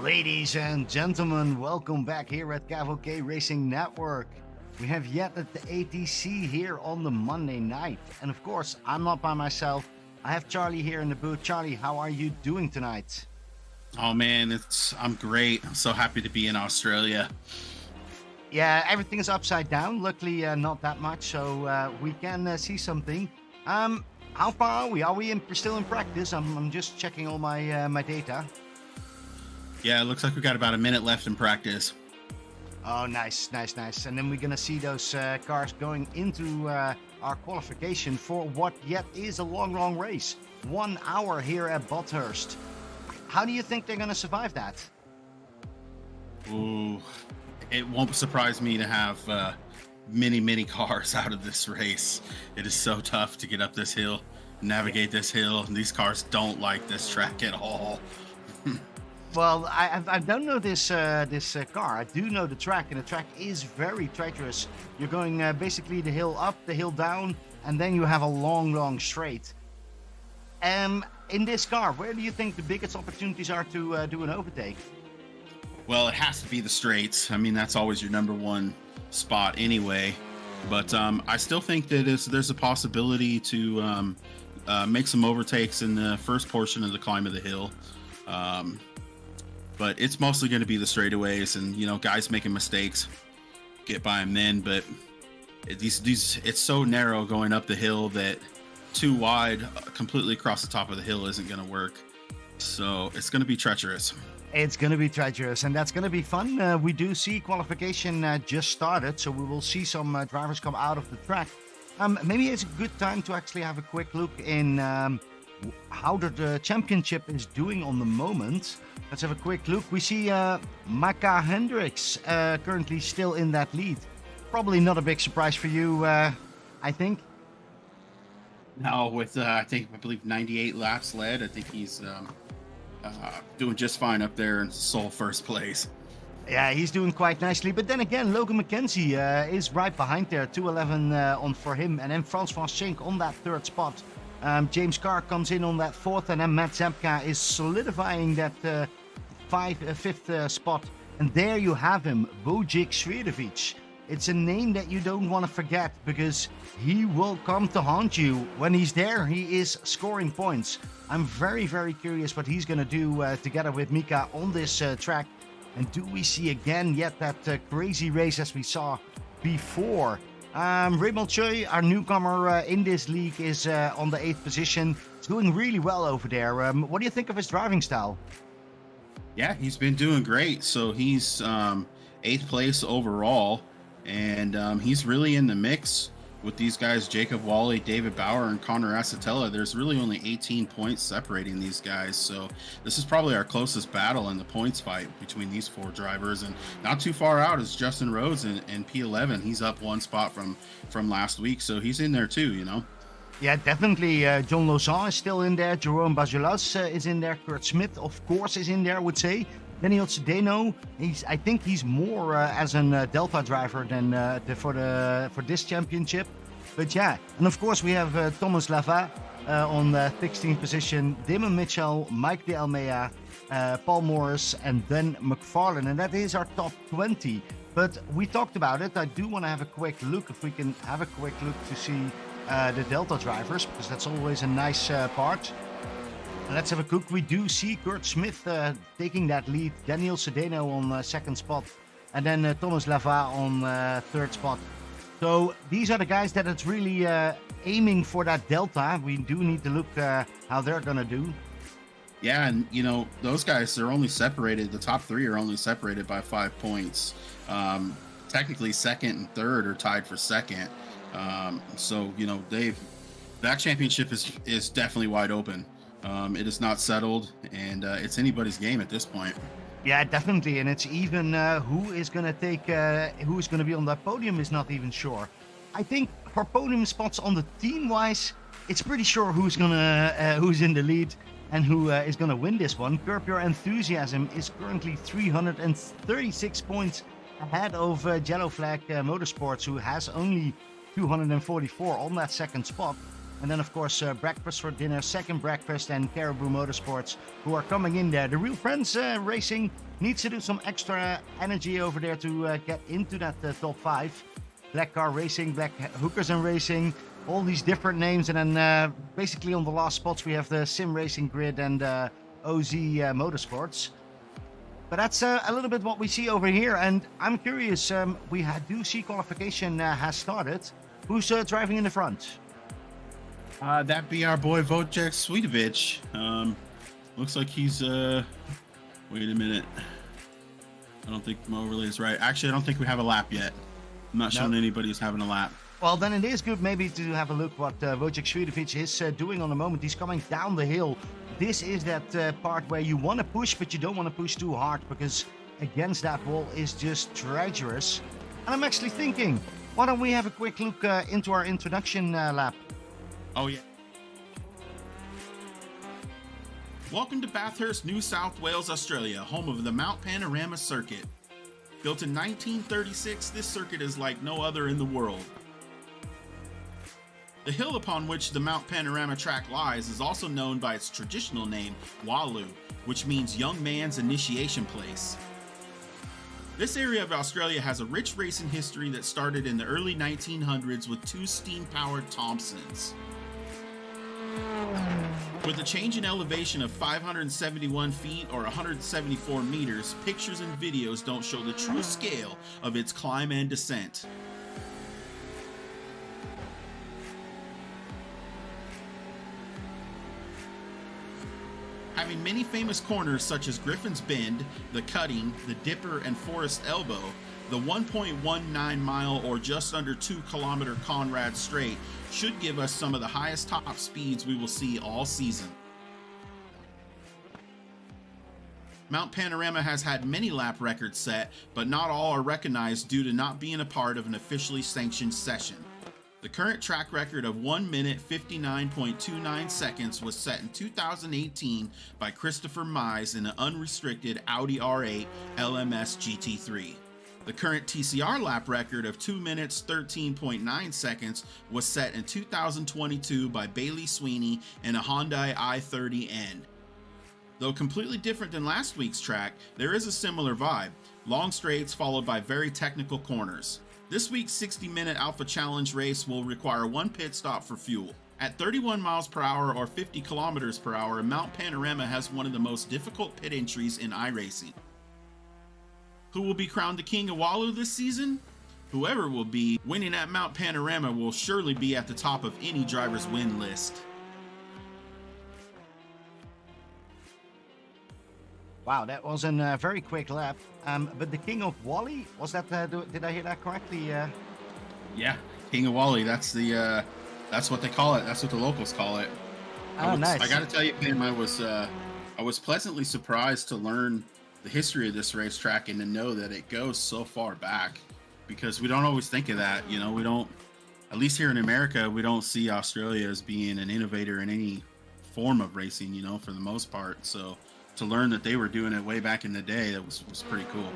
Ladies and gentlemen, welcome back here at CAVOK Racing Network. We have yet at the ATC here on the Monday night. And of course, I'm not by myself. I have Charlie here in the booth. Charlie, how are you doing tonight? Oh man, I'm great. I'm so happy to be in Australia. Yeah, everything is upside down. Luckily, not that much, so we can see something. How far are we? Are we still in practice? I'm just checking all my data. Yeah, it looks like we got about a minute left in practice. Oh, nice. And then we're going to see those cars going into our qualification for what yet is a long race. 1 hour here at Bathurst. How do you think they're going to survive that? Ooh, it won't surprise me to have many cars out of this race. It is so tough to get up this hill, navigate this hill. And these cars don't like this track at all. Well, I don't know this car. I do know the track, and the track is very treacherous. You're going basically the hill up, the hill down, and then you have a long straight. In this car, where do you think the biggest opportunities are to do an overtake? Well, it has to be the straights. I mean, that's always your number one spot anyway. But I still think that there's a possibility to make some overtakes in the first portion of the climb of the hill. But it's mostly going to be the straightaways, and guys making mistakes get by them then. But it's so narrow going up the hill that too wide completely across the top of the hill isn't going to work. So it's going to be treacherous. It's going to be treacherous, and that's going to be fun. We do see qualification just started, so we will see some drivers come out of the track. Maybe it's a good time to actually have a quick look in how the championship is doing on the moment. Let's have a quick look. We see Maka Hendricks currently still in that lead. Probably not a big surprise for you, I think. No, with I believe 98 laps led. I think he's doing just fine up there in sole first place. Yeah, he's doing quite nicely. But then again, Logan McKenzie is right behind there. 211 on for him. And then Francois Schenk on that third spot. James Carr comes in on that fourth, and then Matt Zemka is solidifying that fifth spot. And there you have him, Bojic Sredovic. It's a name that you don't want to forget, because he will come to haunt you. When he's there, he is scoring points. I'm very curious what he's going to do together with Mika on this track. And do we see again yet that crazy race as we saw before? Raymond Choi, our newcomer in this league, is on the 8th position. He's doing really well over there. What do you think of his driving style? Yeah, he's been doing great. So he's 8th place overall, and he's really in the mix with these guys, Jacob Wally, David Bauer, and Connor Acetella. There's really only 18 points separating these guys. So this is probably our closest battle in the points fight between these four drivers. And not too far out is Justin Rhodes in P11. He's up one spot from last week. So he's in there too, Yeah, definitely. John Lozon is still in there. Jerome Bajulas is in there. Kurt Smith, of course, is in there, I would say. Daniel Cedeno, I think he's more as a Delta driver than for this championship. But yeah, and of course we have Thomas Lava on the 16th position, Damon Mitchell, Mike De Almeida, Paul Morris, and Ben McFarlane. And that is our top 20. But we talked about it. I do want to have a quick look, if we can have a quick look to see the Delta drivers, because that's always a nice part. Let's have a look. We do see Kurt Smith taking that lead, Daniel Cedeno on second spot, and then Thomas Lava on third spot. So these are the guys that it's really aiming for that Delta. We do need to look how they're going to do. Yeah, and those guys, they're only separated, the top three are only separated by 5 points. Technically second and third are tied for second. So that championship is definitely wide open. It is not settled, and it's anybody's game at this point. Yeah, definitely, and it's even who is going to be on that podium is not even sure. I think for podium spots on the team-wise, it's pretty sure who's in the lead and who is going to win this one. Curb Your Enthusiasm is currently 336 points ahead of Yellow Flag Motorsports, who has only 244 on that second spot. And then, of course, Breakfast for Dinner, Second Breakfast, and Caribou Motorsports, who are coming in there. The Real Friends Racing needs to do some extra energy over there to get into that top 5. Black Car Racing, Black Hookers and Racing, all these different names. And then basically on the last spots, we have the Sim Racing Grid and OZ Motorsports. But that's a little bit what we see over here. And I'm curious, we do see qualification has started. Who's driving in the front? That be our boy Wojciech Swiatovic. Looks like he's wait a minute. I don't think my overlay is right. Actually, I don't think we have a lap yet. I'm not showing anybody who's having a lap. Well, then it is good maybe to have a look what Wojciech Swiatovic is doing on the moment. He's coming down the hill. This is that part where you want to push, but you don't want to push too hard, because against that wall is just treacherous. And I'm actually thinking, why don't we have a quick look into our introduction lap? Oh, yeah. Welcome to Bathurst, New South Wales, Australia, home of the Mount Panorama Circuit. Built in 1936, this circuit is like no other in the world. The hill upon which the Mount Panorama track lies is also known by its traditional name, Walu, which means young man's initiation place. This area of Australia has a rich racing history that started in the early 1900s with 2 steam-powered Thompsons. With a change in elevation of 571 feet or 174 meters, pictures and videos don't show the true scale of its climb and descent. Having many famous corners such as Griffin's Bend, the Cutting, the Dipper, and Forest Elbow, the 1.19 mile or just under 2 kilometer Conrad Straight should give us some of the highest top speeds we will see all season. Mount Panorama has had many lap records set, but not all are recognized due to not being a part of an officially sanctioned session. The current track record of 1 minute 59.29 seconds was set in 2018 by Christopher Mize in an unrestricted Audi R8 LMS GT3. The current TCR lap record of 2 minutes 13.9 seconds was set in 2022 by Bailey Sweeney in a Hyundai i30N. Though completely different than last week's track, there is a similar vibe: long straights followed by very technical corners. This week's 60-minute Alpha Challenge race will require 1 pit stop for fuel. At 31 miles per hour or 50 kilometers per hour, Mount Panorama has one of the most difficult pit entries in iRacing. Who will be crowned the King of Walu this season? Whoever will be, winning at Mount Panorama will surely be at the top of any driver's win list. Wow, that was a very quick lap. But the King of Wally, was that? Did I hear that correctly? Yeah, King of Wally. That's the that's what they call it. That's what the locals call it. Oh, nice. I got to tell you, Pam, I was pleasantly surprised to learn the history of this racetrack and to know that it goes so far back, because we don't always think of that. You know, we don't. At least here in America, we don't see Australia as being an innovator in any form of racing. You know, for the most part. So to learn that they were doing it way back in the day, that was pretty cool.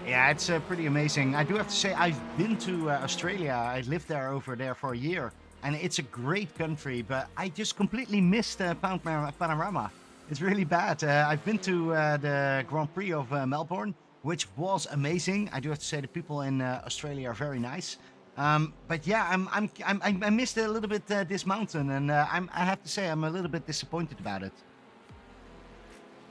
Yeah, it's pretty amazing. I do have to say, I've been to Australia. I lived there over there for a year, and it's a great country, but I just completely missed Panorama. It's really bad. I've been to the Grand Prix of Melbourne, which was amazing. I do have to say the people in Australia are very nice. But yeah, I missed a little bit this mountain, and I have to say I'm a little bit disappointed about it.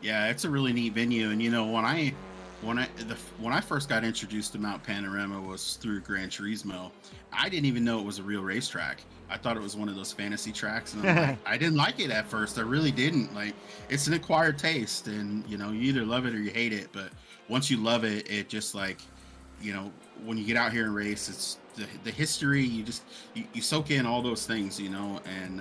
Yeah, it's a really neat venue, and you know, when I first got introduced to Mount Panorama was through Gran Turismo. I didn't even know it was a real racetrack. I thought it was one of those fantasy tracks, and I didn't like it at first. I really didn't. Like, it's an acquired taste, and you know, you either love it or you hate it. But once you love it, it just, like, you know, when you get out here and race, it's the history. You soak in all those things, you know, and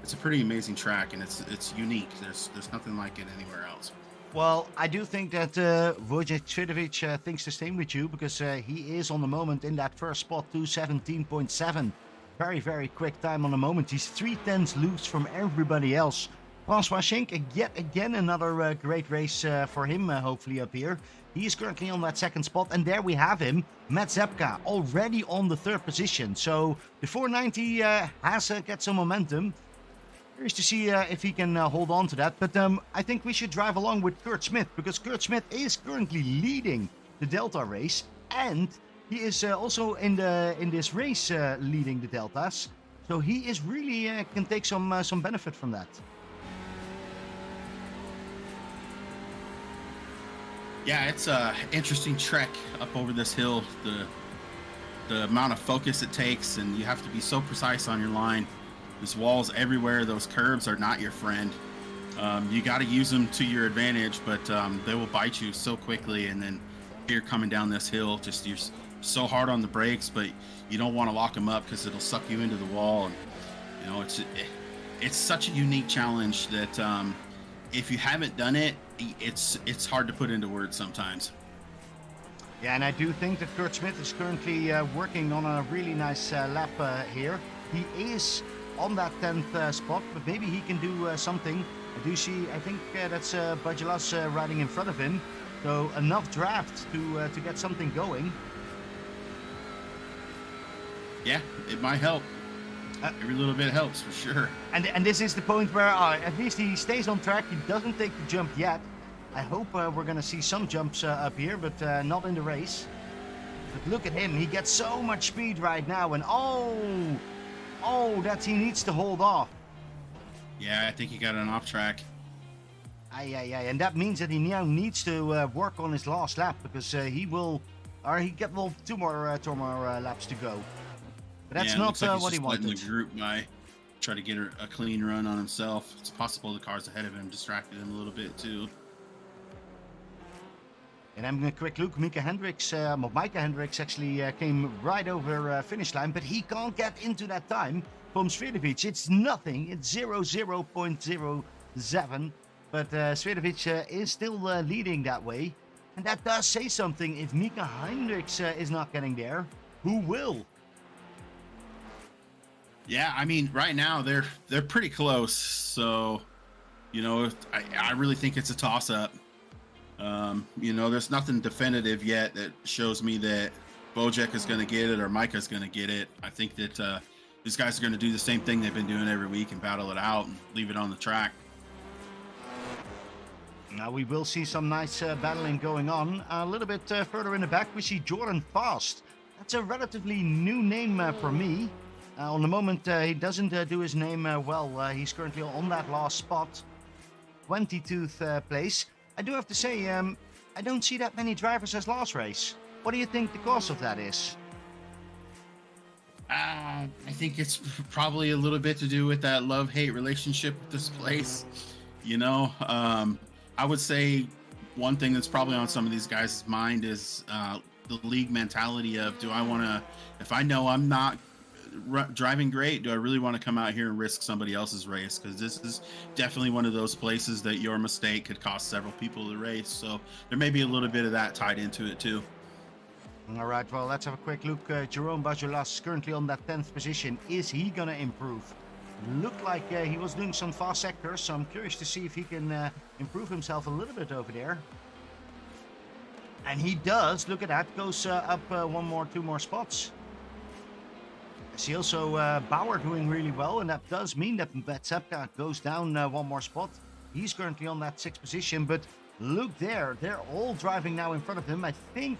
it's a pretty amazing track, and it's unique. There's nothing like it anywhere else. Well, I do think that Wojciech Swiatovic thinks the same with you, because he is on the moment in that first spot, 2:17.7. Very, very quick time on the moment. He's 3/10 loose from everybody else Francois Schenk, yet again another great race for him, hopefully up here. He is currently on that second spot, and there we have him, Matt Zepka, already on the third position. So the 490 has got some momentum. Curious to see if he can hold on to that. But I think we should drive along with Kurt Smith, because Kurt Smith is currently leading the Delta race, and he is also in this race leading the Deltas. So he is really can take some benefit from that. Yeah, it's a interesting trek up over this hill. The amount of focus it takes, and you have to be so precise on your line. There's walls everywhere. Those curbs are not your friend. You got to use them to your advantage, but they will bite you so quickly. And then you're coming down this hill, just you're so hard on the brakes, but you don't want to lock them up because it'll suck you into the wall. And you know, it's such a unique challenge that if you haven't done it, it's hard to put into words sometimes. Yeah, and I do think that Kurt Smith is currently working on a really nice lap here. He is on that 10th spot, but maybe he can do something. I do see, I think that's Bajalas riding in front of him. So enough draft to get something going. Yeah, it might help. Every little bit helps for sure. And this is the point where at least he stays on track. He doesn't take the jump yet. I hope we're going to see some jumps up here, but not in the race. But look at him. He gets so much speed right now. And that he needs to hold off. Yeah, I think he got an off track. And that means that he now needs to work on his last lap, because he get two more laps to go. But that's not like what he wanted. The group by try to get a clean run on himself. It's possible the cars ahead of him distracted him a little bit too. And I'm a quick look. Micah Hendricks actually came right over finish line, but he can't get into that time from Sviatovic. It's nothing. It's 0.07. But Sviatovic is still leading that way. And that does say something. If Micah Hendricks is not getting there, who will? Yeah, I mean, right now they're pretty close. So, you know, I really think it's a toss-up. You know, there's nothing definitive yet that shows me that Bojack is going to get it or Micah's going to get it. I think that these guys are going to do the same thing they've been doing every week and battle it out and leave it on the track. Now we will see some nice battling going on. A little bit further in the back, we see Jordan Fast. That's a relatively new name for me. On the moment, he doesn't do his name well. He's currently on that last spot, 22th place. I do have to say, I don't see that many drivers as last race. What do you think the cause of that is? I think it's probably a little bit to do with that love-hate relationship with this place. You know, I would say one thing that's probably on some of these guys' mind is the league mentality of, do I want to, if I know I'm not driving great, do I really want to come out here and risk somebody else's race? Because this is definitely one of those places that your mistake could cost several people the race. So there may be a little bit of that tied into it too. All right, well, let's have a quick look. Jerome Bajolas currently on that 10th position. Is he going to improve? Looked like he was doing some fast sectors, so I'm curious to see if he can improve himself a little bit over there. And he does. Look at that. Goes up two more spots. I see also Bauer doing really well, and that does mean that Sepka goes down one more spot. He's currently on that 6th position, but look there. They're all driving now in front of him. I think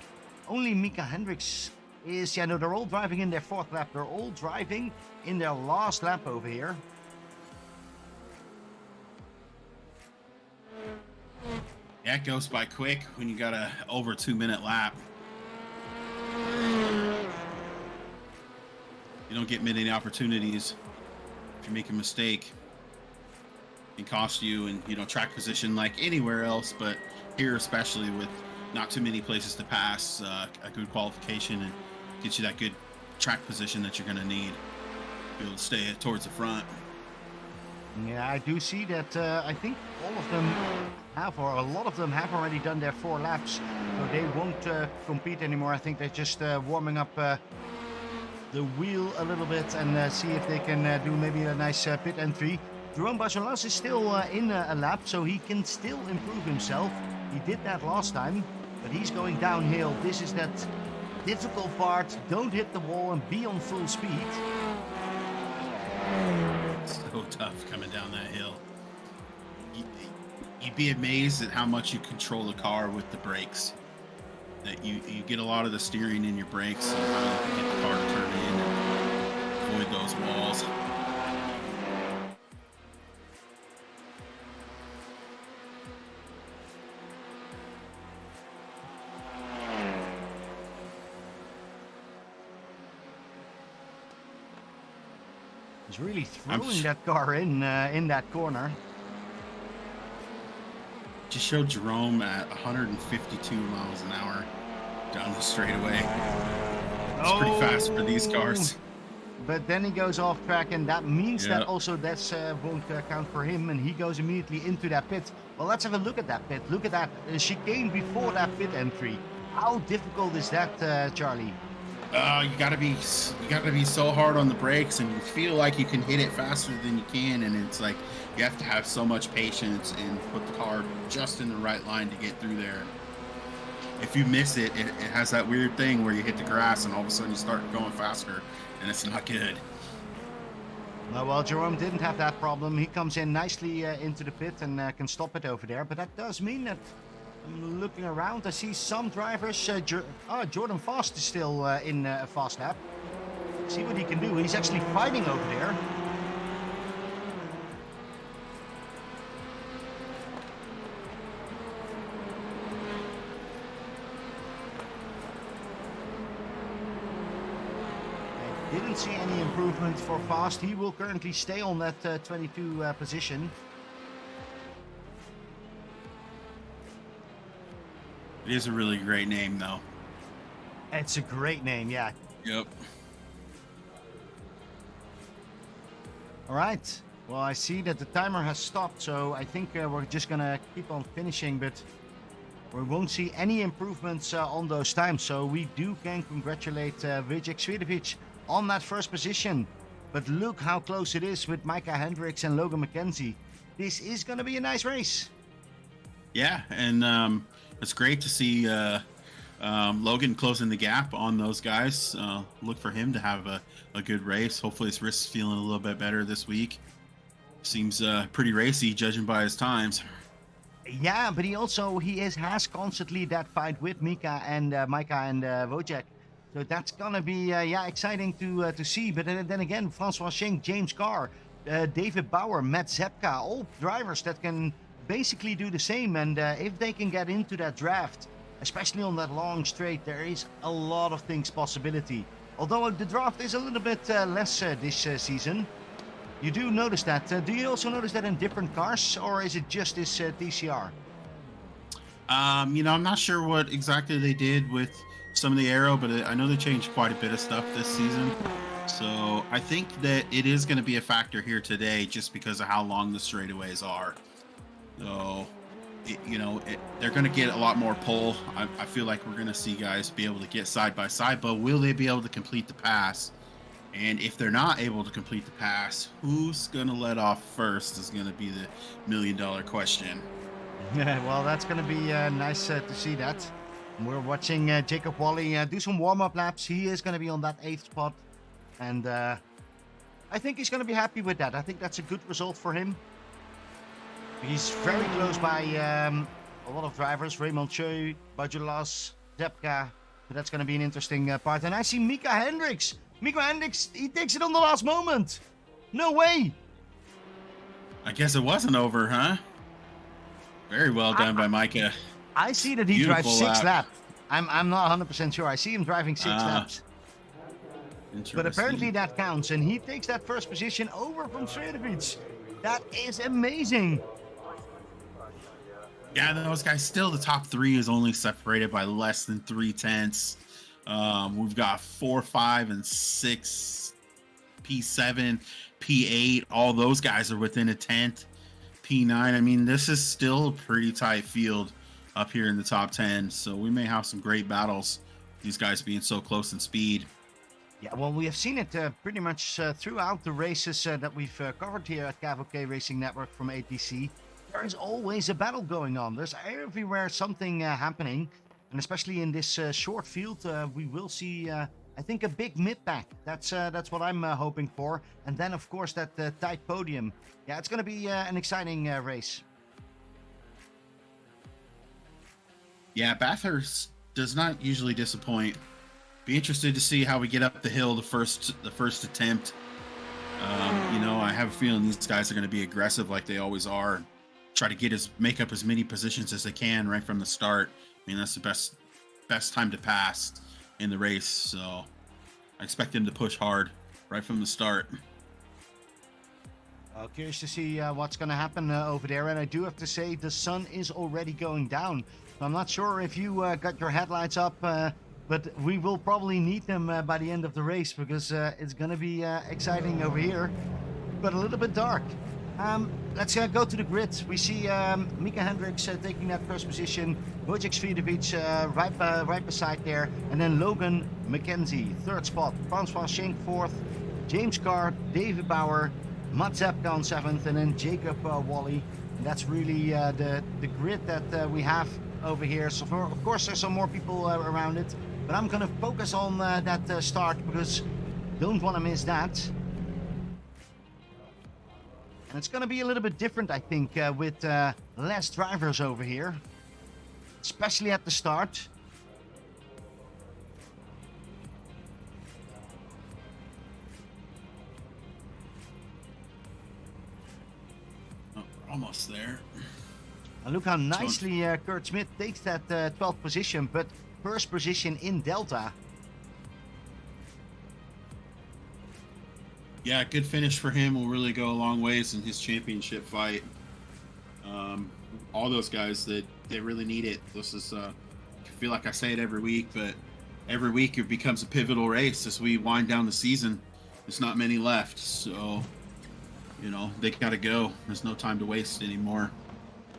only Micah Hendricks is... Yeah, no, they're all driving in their 4th lap. They're all driving in their last lap over here. Yeah, it goes by quick when you got a over 2-minute lap. You don't get many opportunities. If you make a mistake, it can cost you, and you know, track position like anywhere else, but here especially with not too many places to pass, a good qualification and get you that good track position that you're going to need to be able to stay towards the front. Yeah, I do see that. I think all of them have, or a lot of them have already done their 4 laps, so they won't compete anymore. I think they're just warming up the wheel a little bit and see if they can do maybe a nice pit entry. Jerome Bajolas is still in a lap, so he can still improve himself. He did that last time, but he's going downhill. This is that difficult part. Don't hit the wall and be on full speed. So tough coming down that hill. You'd be amazed at how much you control the car with the brakes. That you get a lot of the steering in your brakes and how you can get the car to turn in and avoid those walls. He's really throwing that car in that corner. Just showed Jerome at 152 miles an hour down the straightaway. It's pretty fast for these cars. But then he goes off track, and that means that also that's won't count for him, and he goes immediately into that pit. Well, let's have a look at that pit. Look at that chicane before that pit entry. How difficult is that, Charlie? You gotta be so hard on the brakes, and you feel like you can hit it faster than you can, and it's like you have to have so much patience and put the car just in the right line to get through there. If you miss it, it has that weird thing where you hit the grass and all of a sudden you start going faster, and it's not good. Well, Jerome didn't have that problem. He comes in nicely into the pit and can stop it over there, but that does mean that I'm looking around. I see some drivers. Jordan Fast is still in a fast lap. See what he can do. He's actually fighting over there. I didn't see any improvement for Fast. He will currently stay on that 22 position. It is a really great name, though. It's a great name, yeah. Yep. All right. Well, I see that the timer has stopped, so I think we're just going to keep on finishing, but we won't see any improvements on those times. So we can congratulate Vijay Svidovic on that first position. But look how close it is with Micah Hendricks and Logan McKenzie. This is going to be a nice race. Yeah, and it's great to see Logan closing the gap on those guys. Look for him to have a good race. Hopefully his wrist's feeling a little bit better this week. Seems pretty racy judging by his times. Yeah, but he has constantly that fight with Micah and Wojciech. So that's gonna be exciting to see. But then again, Francois Schenk, James Carr, David Bauer, Matt Zepka, all drivers that can basically do the same. And if they can get into that draft, especially on that long straight, there is a lot of things possibility. Although the draft is a little bit less this season. You do notice that. Do you also notice that in different cars, or is it just this TCR? I'm not sure what exactly they did with some of the aero, but I know they changed quite a bit of stuff this season. So I think that it is going to be a factor here today just because of how long the straightaways are. So, they're going to get a lot more pull. I feel like we're going to see guys be able to get side by side, but will they be able to complete the pass? And if they're not able to complete the pass, who's going to let off first is going to be the million-dollar question. Yeah, well, that's going to be nice to see that. We're watching Jacob Wally do some warm-up laps. He is going to be on that 8th spot. And I think he's going to be happy with that. I think that's a good result for him. He's very close by a lot of drivers. Raymond Choi, Bajulas, Zepka. But that's going to be an interesting part. And I see Mika Hendricks. Mika Hendricks, he takes it on the last moment. No way. I guess it wasn't over, huh? Very well done by Micah. I see that he drives 6 laps. I'm not 100% sure. I see him driving 6 laps. But apparently that counts. And he takes that first position over from Sredovic. That is amazing. Yeah, those guys still, the top 3 is only separated by less than 3/10. We've got 4, 5, and 6, P7, P8. All those guys are within a 10th. P9. I mean, this is still a pretty tight field up here in the top 10. So we may have some great battles. These guys being so close in speed. Yeah, well, we have seen it pretty much throughout the races that we've covered here at CAVOK Racing Network from ATC. There is always a battle going on. There's everywhere something happening, and especially in this short field, we will see, I think, a big mid pack. That's what I'm hoping for, and then of course that tight podium. Yeah, it's going to be an exciting race. Yeah, Bathurst does not usually disappoint. Be interested to see how we get up the hill the first attempt. You know, I have a feeling these guys are going to be aggressive like they always are. Try to make up as many positions as they can right from the start. I mean, that's the best time to pass in the race. So I expect them to push hard right from the start. Curious to see what's going to happen over there. And I do have to say, the sun is already going down. So I'm not sure if you got your headlights up, but we will probably need them by the end of the race, because it's going to be exciting over here, but a little bit dark. Let's go to the grid. We see Mika Hendricks taking that first position, Wojciech Svidovic right beside there, and then Logan McKenzie, third spot, Francois Schenk fourth, James Carr, David Bauer, Matt Zepka on seventh, and then Jacob Wally. And that's really the grid that we have over here. So of course there's some more people around it, but I'm gonna focus on that start, because don't want to miss that. And it's going to be a little bit different, I think, with less drivers over here, especially at the start. Oh, we're almost there. And look how nicely Kurt Smith takes that 12th position, but first position in Delta. Yeah, good finish for him will really go a long ways in his championship fight. All those guys that they really need it. This is, I feel like I say it every week, but every week it becomes a pivotal race as we wind down the season. There's not many left, so you know they got to go. There's no time to waste anymore.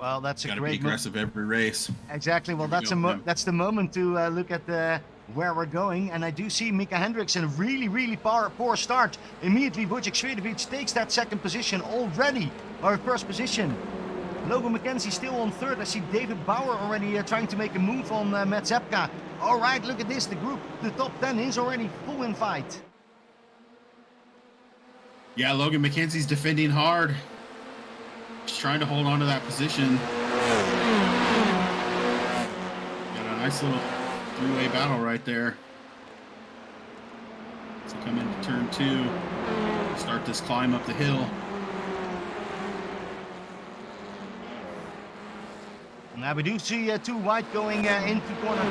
Well, that's a great. Got to be aggressive every race. Exactly. Well, that's the moment to look at where we're going, and I do see Mika Hendricks in a really poor start. Immediately Wojciech Svidovic takes that second position already, or first position. Logan McKenzie still on third. I see David Bauer already trying to make a move on Matt Zepka. All right, look at this. The top 10 is already full in fight. Yeah, Logan McKenzie's defending hard. He's trying to hold on to that position. Got a nice little three-way battle right there. So come into turn 2, start this climb up the hill. Now we do see two wide going into corner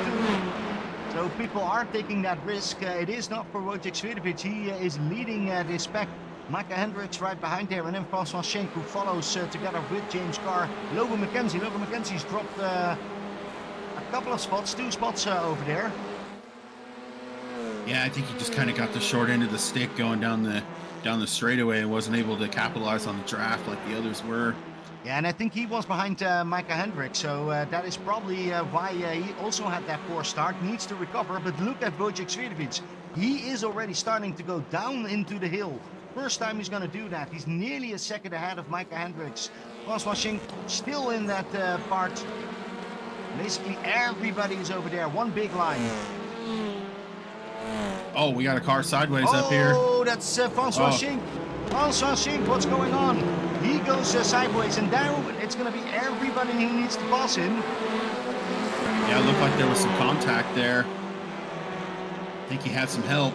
2. So people are taking that risk. It is not for Wojciech Svidovic. He is leading this pack. Mika Hendricks right behind there, and then Francois Schenk, who follows together with James Carr. Logan McKenzie's dropped a couple of spots, 2 spots over there. Yeah, I think he just kind of got the short end of the stick going down the straightaway and wasn't able to capitalize on the draft like the others were. Yeah, and I think he was behind Mika Hendricks, so that is probably why he also had that poor start. Needs to recover, but look at Wojciech Svidovic. He is already starting to go down into the hill. First time he's going to do that. He's nearly a second ahead of Mika Hendricks. Francois Schenk still in that part. Basically everybody is over there. One big line. Oh, we got a car sideways up here. Oh, that's Francois Schenk. Francois Schenk, what's going on? He goes sideways, and now it's going to be everybody he needs to pass him. Yeah, it looked like there was some contact there. I think he had some help.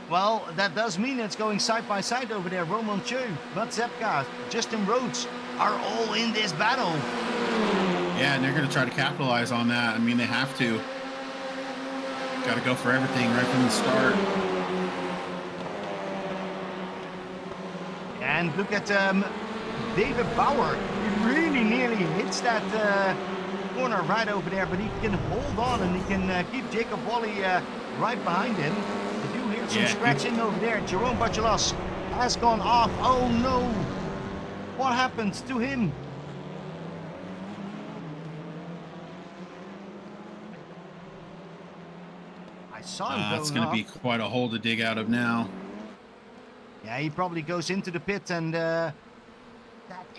Well, that does mean it's going side by side over there. Roman Chu, Matt Zepka, Justin Rhodes are all in this battle. Yeah, and they're going to try to capitalize on that. I mean, they have to. Got to go for everything right from the start. And look at David Bauer. He really nearly hits that corner right over there, but he can hold on and he can keep Jacob Wally right behind him. I do hear some scratching over there. Jerome Bachelas has gone off. Oh no! What happened to him? saw him That's going going to off. be quite a hole to dig out of now. Yeah, he probably goes into the pit, and that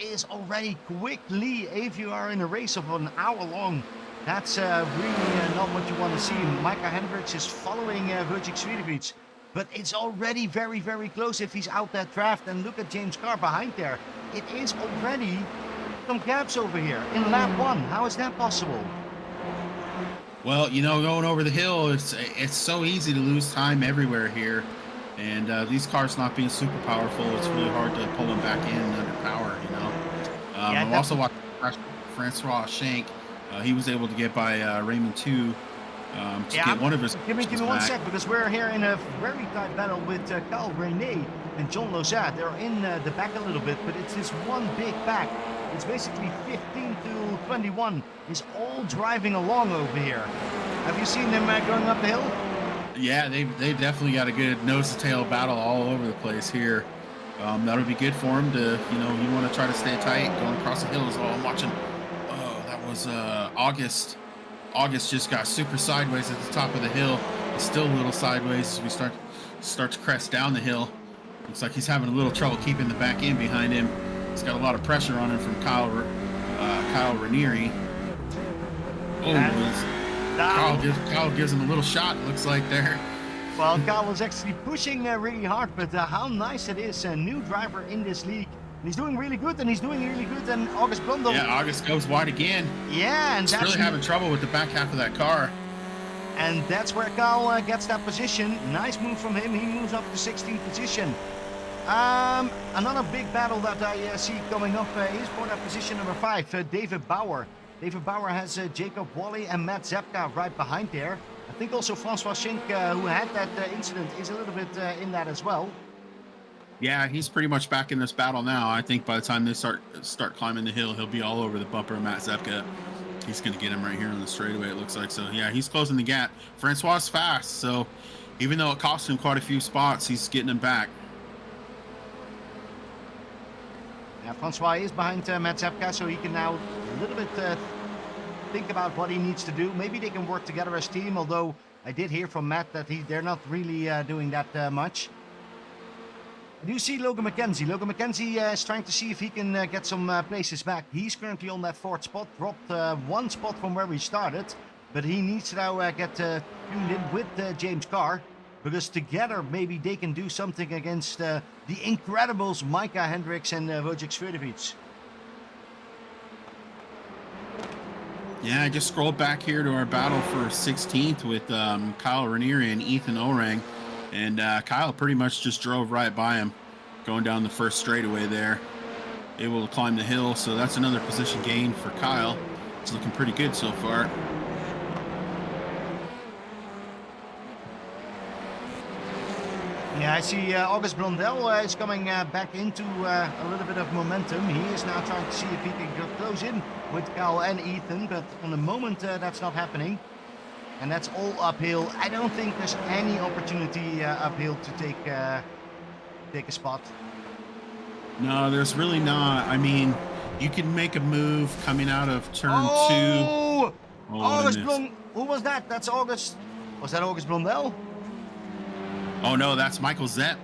is already quickly. If you are in a race of an hour long, that's really not what you want to see. Micah Hendricks is following Wojciech Swiatovic, but it's already very, very close if he's out that draft. And look at James Carr behind there. It is already some gaps over here in lap 1. How is that possible? Well, you know, going over the hill, it's so easy to lose time everywhere here. And these cars not being super powerful, it's really hard to pull them back in under power, you know. Yeah, I've also watched Francois Shank. He was able to get by Raymond 2 to get one of his. Give me 1 sec, because we're here in a very tight battle with Carl René and John Lozat. They're in the back a little bit, but it's this one big pack. It's basically 15 to 21 is all driving along over here. Have you seen them going up the hill? Yeah, they definitely got a good nose-to-tail battle all over the place here. That'll be good for him to, you know, you want to try to stay tight going across the hill is all I'm watching. Oh, that was August. August just got super sideways at the top of the hill. It's still a little sideways as we start to crest down the hill. Looks like he's having a little trouble keeping the back end behind him. He's got a lot of pressure on him from Kyle Raniere. Kyle gives him a little shot, it looks like there. Well, Kyle was actually pushing really hard, but how nice it is. A new driver in this league. He's doing really good, and and August Blundell. Yeah, August goes wide again. Yeah, and he's really having trouble with the back half of that car. And that's where Kyle gets that position. Nice move from him. He moves up to 16th position. Another big battle that I see coming up is for that position number 5, David Bauer. David Bauer has Jacob Wally and Matt Zepka right behind there. I think also Francois Schenk, who had that incident, is a little bit in that as well. Yeah, he's pretty much back in this battle now. I think by the time they start climbing the hill, he'll be all over the bumper of Matt Zepka. He's going to get him right here on the straightaway, it looks like. So, yeah, he's closing the gap. Francois is fast, so even though it cost him quite a few spots, he's getting him back. Yeah, Francois is behind Matt Zepka, so he can now a little bit think about what he needs to do. Maybe they can work together as a team, although I did hear from Matt that they're not really doing that much. I do see Logan McKenzie. Logan McKenzie is trying to see if he can get some places back. He's currently on that 4th spot, dropped 1 spot from where we started, but he needs to now get tuned in with James Carr, because together maybe they can do something against the Incredibles, Micah Hendricks and Wojciech Swiatovic. Yeah, I just scrolled back here to our battle for 16th with Kyle Raniere and Ethan Orang. And Kyle pretty much just drove right by him, going down the first straightaway there. Able to climb the hill, so that's another position gain for Kyle. It's looking pretty good so far. Yeah, I see August Blundell is coming back into a little bit of momentum. He is now trying to see if he can get close in with Kyle and Ethan, but on the moment that's not happening. And that's all uphill. I don't think there's any opportunity uphill to take a spot. No, there's really not. I mean, you can make a move coming out of turn 2. Oh, August Blundell. Who was that? That's August. Was that August Blundell? Oh, no, that's Michael Zepp.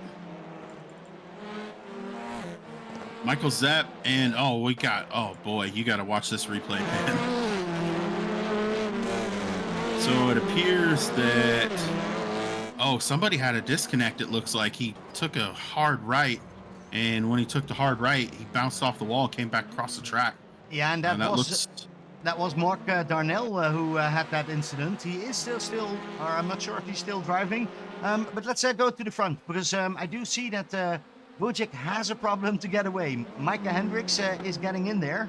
Michael Zepp and, oh boy, you got to watch this replay, man. So it appears that, somebody had a disconnect, it looks like. He took a hard right, and when he took the hard right, he bounced off the wall, came back across the track. Yeah, and that was Mark Darnell who had that incident. He is still, or I'm not sure if he's still driving. But let's go to the front, because I do see that Wojciech has a problem to get away. Micah Hendricks is getting in there.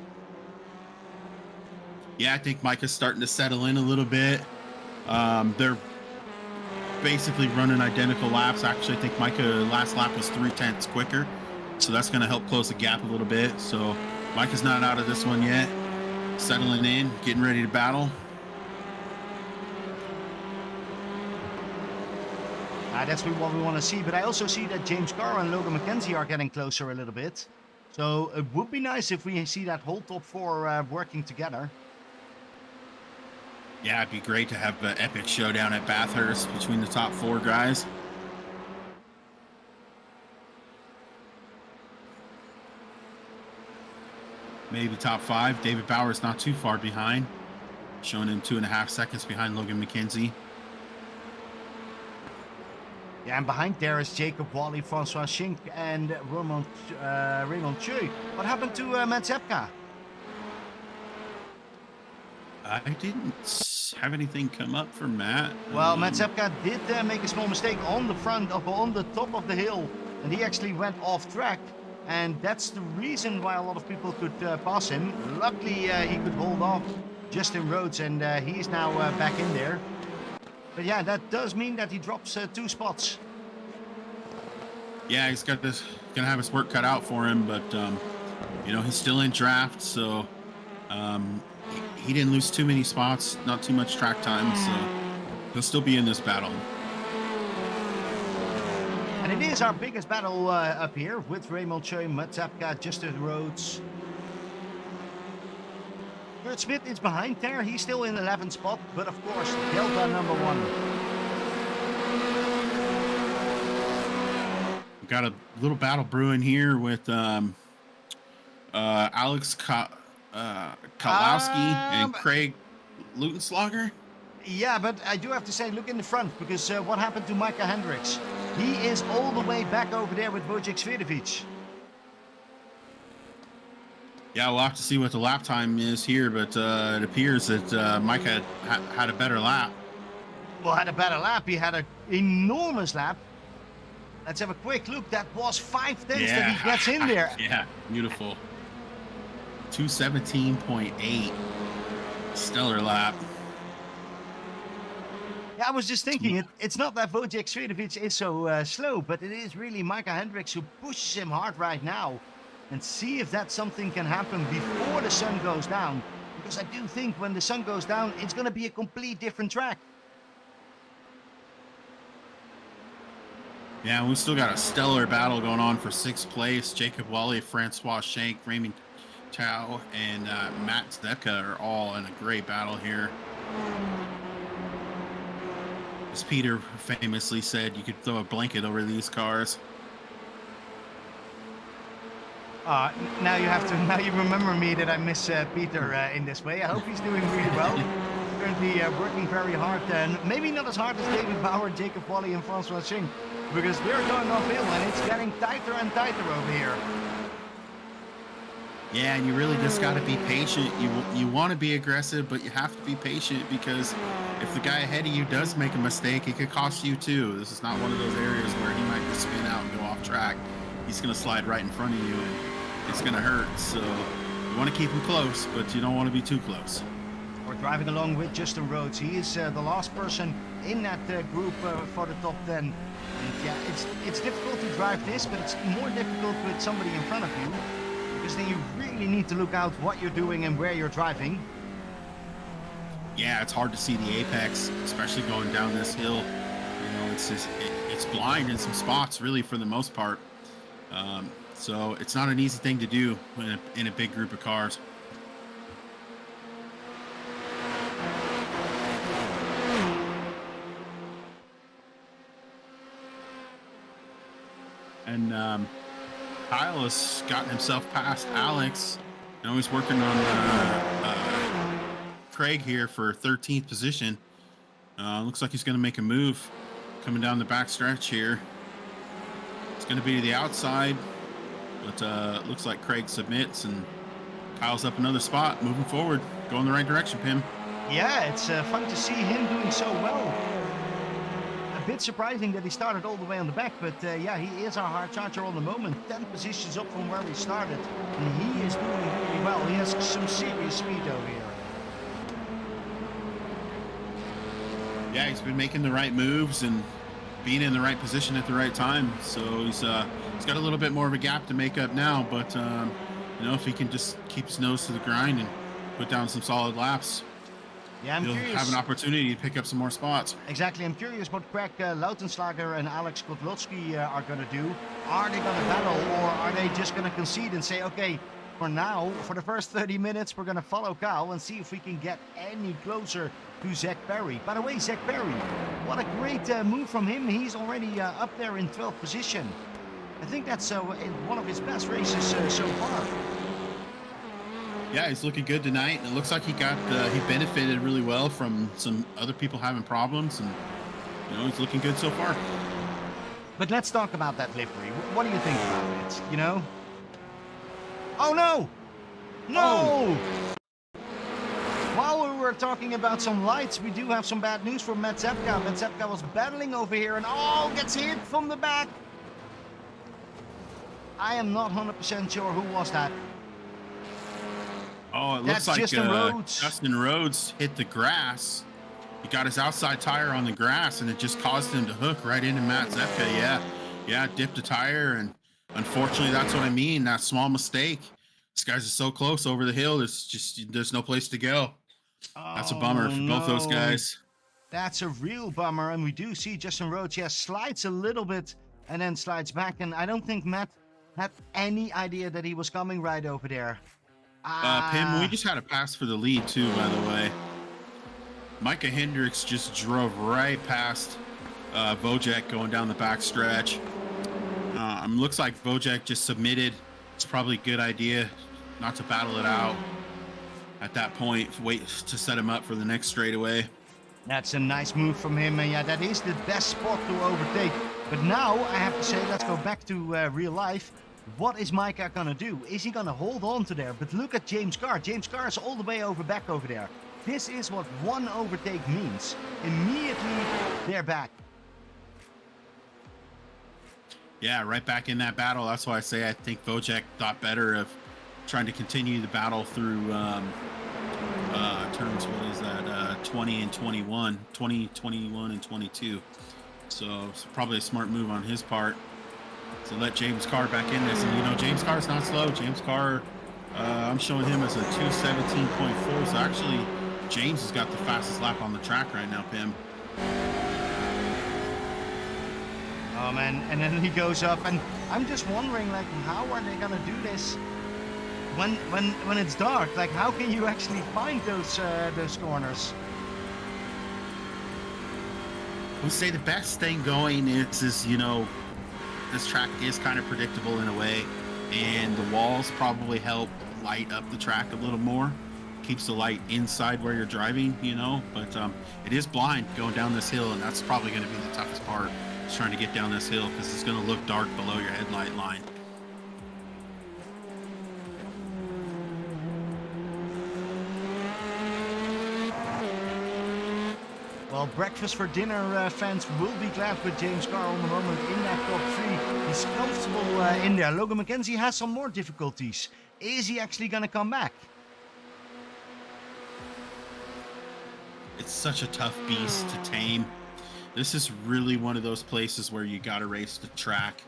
Yeah, I think Micah's starting to settle in a little bit. They're basically running identical laps. Actually, I think Micah last lap was 0.3 quicker, so that's going to help close the gap a little bit. So Micah's not out of this one yet. Settling in, getting ready to battle. That's what we want to see, but I also see that James Carr and Logan McKenzie are getting closer a little bit. So it would be nice if we see that whole top 4 working together. Yeah, it'd be great to have an epic showdown at Bathurst between the top 4 guys. Maybe top 5. David Bauer's not too far behind, showing him 2.5 seconds behind Logan McKenzie. Yeah, and behind there is Jacob Wally, Francois Schink, and Raymond Choi. What happened to Matt Zepka? I didn't have anything come up for Matt. Well, Matt Zepka did make a small mistake on the top of the hill, and he actually went off track. And that's the reason why a lot of people could pass him. Luckily, he could hold off Justin Rhodes, and he's now back in there. But yeah, that does mean that he drops 2 spots. Yeah, he's gonna have his work cut out for him, but you know, he's still in draft, so he didn't lose too many spots, not too much track time, so he'll still be in this battle. And it is our biggest battle up here with Raymond Choi, Matt Zepka, Justin Rhodes. Kurt Smith is behind there. He's still in 11th spot, but of course, Delta number 1. We've got a little battle brewing here with Alex Kalowski and Craig Lutenslager. Yeah, but I do have to say, look in the front, because what happened to Micah Hendricks? He is all the way back over there with Wojciech Svidovic. Yeah, we'll have to see what the lap time is here, but it appears that Micah had a better lap. Well, had a better lap. He had an enormous lap. Let's have a quick look. That was 5 tenths that he gets in there. Yeah, beautiful. 217.8. Stellar lap. Yeah, I was just thinking, it's not that Wojciech Svidovic is so slow, but it is really Micah Hendricks who pushes him hard right now. And see if that something can happen before the sun goes down. Because I do think when the sun goes down, it's going to be a complete different track. Yeah, we've still got a stellar battle going on for 6th place. Jacob Wally, Francois Schenk, Raymond Chow, and Matt Zepka are all in a great battle here. As Peter famously said, you could throw a blanket over these cars. Now you remember me that I miss Peter in this way. I hope he's doing really well. Currently working very hard, and maybe not as hard as David Bauer, Jacob Wally, and Francois Schink, because they're going uphill and it's getting tighter and tighter over here. Yeah, and you really just got to be patient. You want to be aggressive, but you have to be patient, because if the guy ahead of you does make a mistake, it could cost you too. This is not one of those areas where he might just spin out and go off track. He's going to slide right in front of you, and it's going to hurt. So you want to keep him close, but you don't want to be too close. We're driving along with Justin Rhodes. He is the last person in that group for the top 10. And yeah, it's difficult to drive this, but it's more difficult with somebody in front of you, because then you really need to look out what you're doing and where you're driving. Yeah, it's hard to see the apex, especially going down this hill. You know, it's blind in some spots, really, for the most part. So it's not an easy thing to do in a big group of cars. And Kyle has gotten himself past Alex. Now he's working on Craig here for 13th position. Looks like he's going to make a move coming down the back stretch here. It's going to be to the outside, but looks like Craig submits and Kyle's up another spot, moving forward, going the right direction, Pim. Yeah, it's fun to see him doing so well. A bit surprising that he started all the way on the back, but yeah, he is our hard charger on the moment. 10 positions up from where we started, and he is doing really well. He has some serious speed over here. Yeah, he's been making the right moves and being in the right position at the right time. So he's got a little bit more of a gap to make up now, but you know, if he can just keep his nose to the grind and put down some solid laps, yeah, he'll have an opportunity to pick up some more spots. Exactly. I'm curious what Craig Lautenslager and Alex Kotlotsky are going to do. Are they going to battle, or are they just going to concede and say, okay, For now, for the first 30 minutes, we're going to follow Cal and see if we can get any closer to Zach Perry. By the way, Zach Perry, what a great move from him. He's already up there in 12th position. I think that's one of his best races so far. Yeah, he's looking good tonight. It looks like he benefited really well from some other people having problems, and he's looking good so far. But let's talk about that livery. What do you think about it? Oh no! No! Oh. While we were talking about some lights, we do have some bad news for Matt Zepka. Matt Zepka was battling over here and gets hit from the back. I am not 100% sure who was that. Oh, it looks like Justin Rhodes hit the grass. He got his outside tire on the grass, and it just caused him to hook right into Matt Zepka. Yeah, dipped the tire, and unfortunately, that's what I mean. That small mistake. These guys are so close over the hill. There's no place to go. That's a bummer for both those guys. That's a real bummer, and we do see Justin Rhodes, slides a little bit and then slides back, and I don't think Matt had any idea that he was coming right over there. Pim, we just had a pass for the lead too, by the way. Micah Hendricks just drove right past Vojek going down the back stretch. Looks like Vojek just submitted. It's probably a good idea not to battle it out at that point. Wait to set him up for the next straightaway. That's a nice move from him, and that is the best spot to overtake. But now I have to say, let's go back to real life. What is Micah gonna do? Is he gonna hold on to there? But look at James Carr. James Carr is all the way back over there. This is what one overtake means. Immediately, they're back. Yeah, right back in that battle. That's why I say I think Vojek thought better of trying to continue the battle through turns, 20 and 21, 20, 21, and 22. So it's probably a smart move on his part to let James Carr back in this. And, James Carr's not slow. James Carr, I'm showing him as a 2:17.4. So actually, James has got the fastest lap on the track right now, Pim. Oh man, and then he goes up, and I'm just wondering, how are they gonna do this when it's dark? How can you actually find those corners? We'll say the best thing going is this track is kind of predictable in a way, and the walls probably help light up the track a little more. Keeps the light inside where you're driving, but it is blind going down this hill, and that's probably going to be the toughest part, is trying to get down this hill, because it's going to look dark below your headlight line. Well, breakfast for dinner fans will be glad with James Carr on the moment in that top 3. He's comfortable in there. Logan McKenzie has some more difficulties. Is he actually going to come back? It's such a tough beast to tame. This is really one of those places where you got to race the track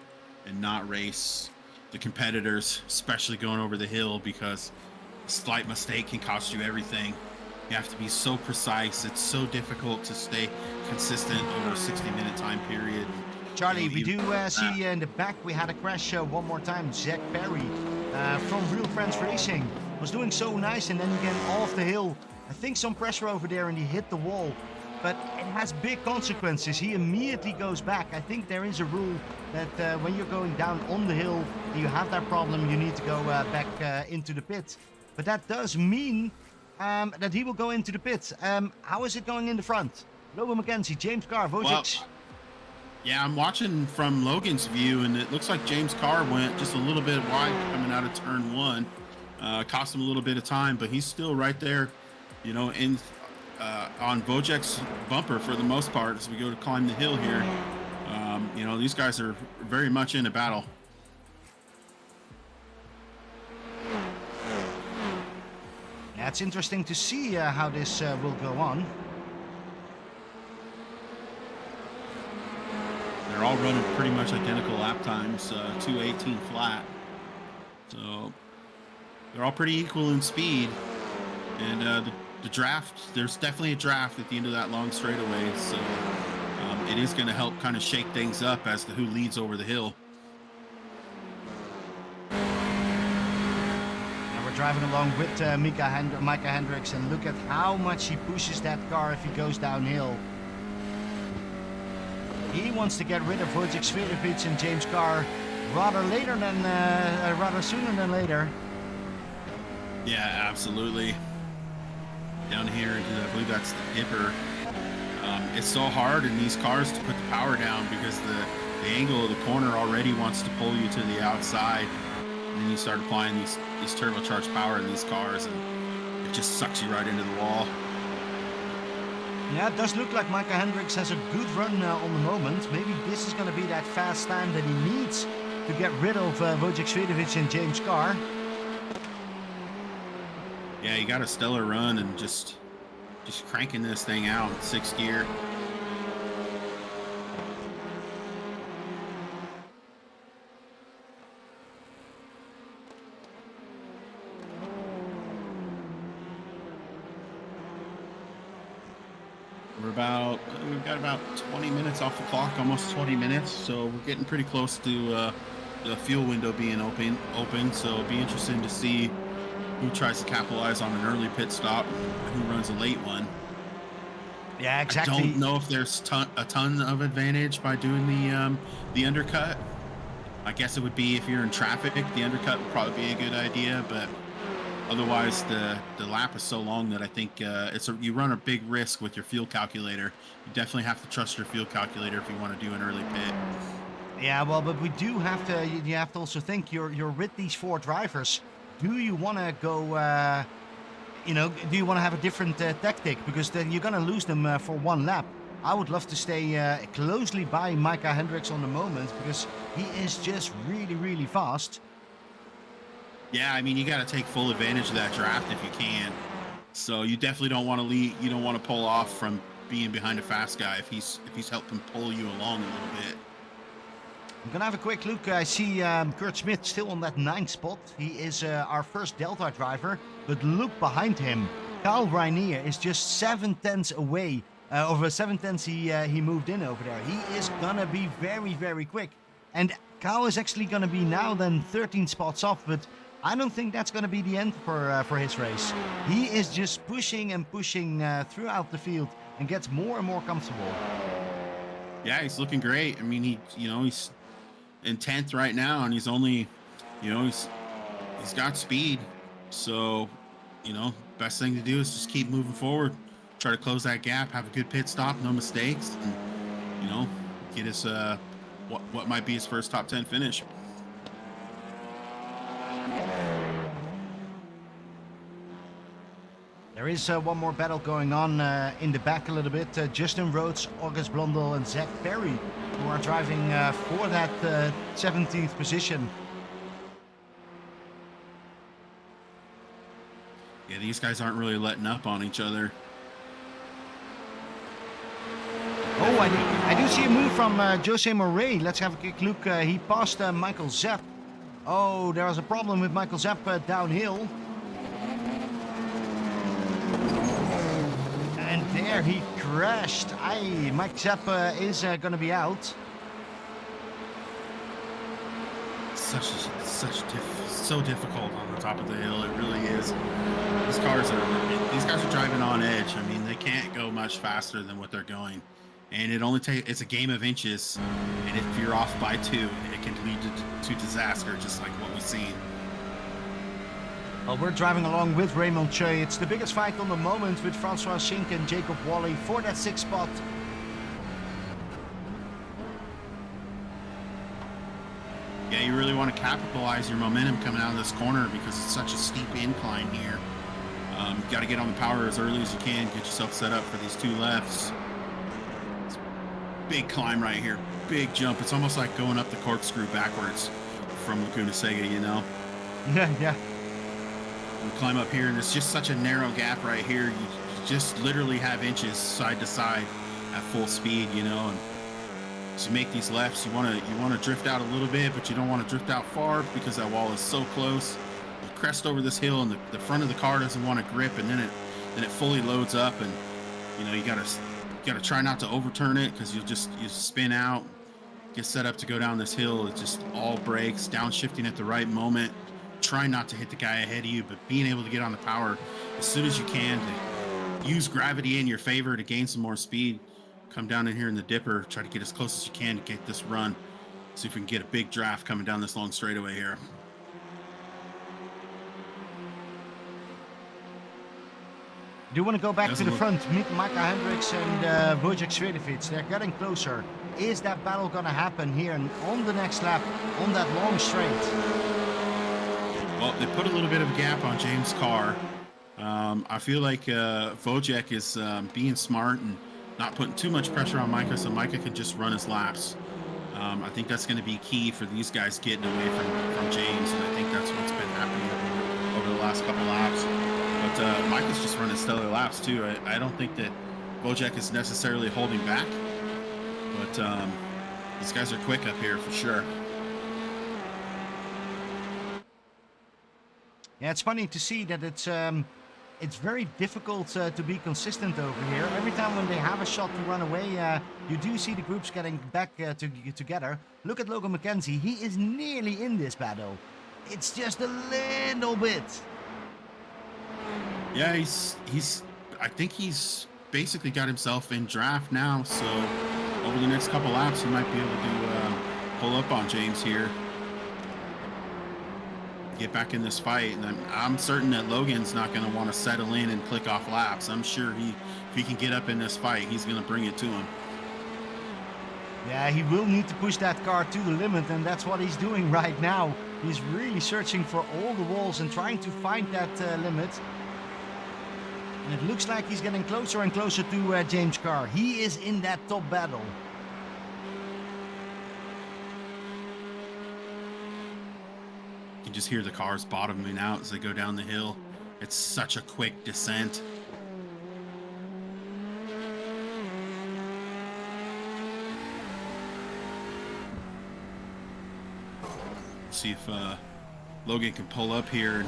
and not race the competitors, especially going over the hill, because a slight mistake can cost you everything. You have to be so precise. It's so difficult to stay consistent over a 60-minute time period. Charlie, we do see in the back we had a crash one more time. Zach Perry from Real Friends Racing was doing so nice, and then again off the hill. I think some pressure over there, and he hit the wall. But it has big consequences. He immediately goes back. I think there is a rule that when you're going down on the hill and you have that problem, you need to go back into the pit. But that does mean that he will go into the pit. How is it going in the front? Logan McKenzie, James Carr, Vojek. Well, yeah, I'm watching from Logan's view, and it looks like James Carr went just a little bit wide coming out of turn 1. Cost him a little bit of time, but he's still right there, on Vojek's bumper for the most part as we go to climb the hill here. These guys are very much in a battle. Yeah, it's interesting to see how this will go on. They're all running pretty much identical lap times, 2:18 flat. So they're all pretty equal in speed. And the draft, there's definitely a draft at the end of that long straightaway. So it is going to help kind of shake things up as to who leads over the hill. driving along with Micah Hendricks, and look at how much he pushes that car if he goes downhill. He wants to get rid of Wojciech Swiatovic and James Carr rather sooner than later. Yeah, absolutely. Down here into I believe that's the dipper. It's so hard in these cars to put the power down because the angle of the corner already wants to pull you to the outside, and then you start applying these turbocharged power in these cars, and it just sucks you right into the wall. Yeah, it does look like Micah Hendricks has a good run on the moment. Maybe this is going to be that fast time that he needs to get rid of Wojciech Swiatovic and James Carr. Yeah, you got a stellar run and just cranking this thing out in 6th gear. We've got about 20 minutes off the clock, almost 20 minutes, so we're getting pretty close to the fuel window being open. So it'll be interesting to see who tries to capitalize on an early pit stop, who runs a late one. Yeah, exactly. I don't know if there's a ton of advantage by doing the undercut. I guess it would be if you're in traffic, the undercut would probably be a good idea, but otherwise the lap is so long that I think you run a big risk with your fuel calculator. You definitely have to trust your fuel calculator if you want to do an early pit. Yeah, well, but we do have to. You have to also think you're with these 4 drivers. Do you want to go? Do you want to have a different tactic? Because then you're gonna lose them for 1 lap. I would love to stay closely by Micah Hendricks on the moment because he is just really, really fast. Yeah, I mean, you got to take full advantage of that draft if you can. So you definitely don't want to lead. You don't want to pull off from being behind a fast guy if he's helping pull you along a little bit. I'm gonna have a quick look. I see Kurt Smith still on that 9th spot. He is our first Delta driver, but look behind him. Kyle Rainier is just 7 tenths away. Over 7 tenths he moved in over there. He is gonna be very, very quick. And Kyle is actually gonna be now then 13 spots off, but I don't think that's going to be the end for his race. He is just pushing and pushing throughout the field and gets more and more comfortable. Yeah, he's looking great. I mean, he's in 10th right now, and he's only, he's got speed. So, best thing to do is just keep moving forward, try to close that gap, have a good pit stop, no mistakes, and get his what might be his first top 10 finish. There is one more battle going on in the back a little bit. Justin Rhodes, August Blondel, and Zach Perry, who are driving for that 17th position. Yeah, these guys aren't really letting up on each other. Oh, I do see a move from Jose Moret. Let's have a quick look. He passed Michael Zapp. Oh, there was a problem with Michael Zapp downhill. And there he crashed. Mike Zapp is going to be out. So difficult on the top of the hill. It really is. These guys are driving on edge. I mean, they can't go much faster than what they're going. And it's a game of inches, and if you're off by 2, it can lead to disaster, just like what we've seen. Well, we're driving along with Raymond Choi. It's the biggest fight on the moment with Francois Schink and Jacob Wally for that 6th spot. Yeah, you really want to capitalize your momentum coming out of this corner because it's such a steep incline here. You got to get on the power as early as you can, get yourself set up for these 2 lefts. Big climb right here, big jump. It's almost like going up the corkscrew backwards from Laguna Seca, Yeah. You climb up here, and it's just such a narrow gap right here. You just literally have inches side to side at full speed, and as you make these lefts, you want to drift out a little bit, but you don't want to drift out far because that wall is so close. You crest over this hill, and the front of the car doesn't want to grip, and then it fully loads up, and you gotta try not to overturn it because you spin out, get set up to go down this hill. It just all breaks, downshifting at the right moment. trying not to hit the guy ahead of you, but being able to get on the power as soon as you can to use gravity in your favor to gain some more speed. Come down in here in the dipper, try to get as close as you can to get this run. See if we can get a big draft coming down this long straightaway here. Do you want to go back to the front? Mika Hendricks and Wojciech Swiatovic, they're getting closer. Is that battle going to happen here on the next lap, on that long straight? Well, they put a little bit of a gap on James' car. I feel like Wojciech is being smart and not putting too much pressure on Mika, so Mika can just run his laps. I think that's going to be key for these guys getting away from James, and I think that's what's been happening over the last couple laps. But Mika's just running stellar laps too. I don't think that Wojciech is necessarily holding back, but these guys are quick up here for sure. Yeah, it's funny to see that it's very difficult to be consistent over here. Every time when they have a shot to run away, you do see the groups getting back together. Look at Logan McKenzie. He is nearly in this battle. It's just a little bit. Yeah, I think he's basically got himself in draft now. So over the next couple laps, he might be able to pull up on James here. Get back in this fight, and I'm certain that Logan's not going to want to settle in and click off laps. I'm sure if he can get up in this fight, he's going to bring it to him. Yeah, he will need to push that car to the limit, and that's what he's doing right now. He's really searching for all the walls and trying to find that limit. And it looks like he's getting closer and closer to James' car. He is in that top battle. You can just hear the cars bottoming out as they go down the hill. It's such a quick descent. See if Logan can pull up here.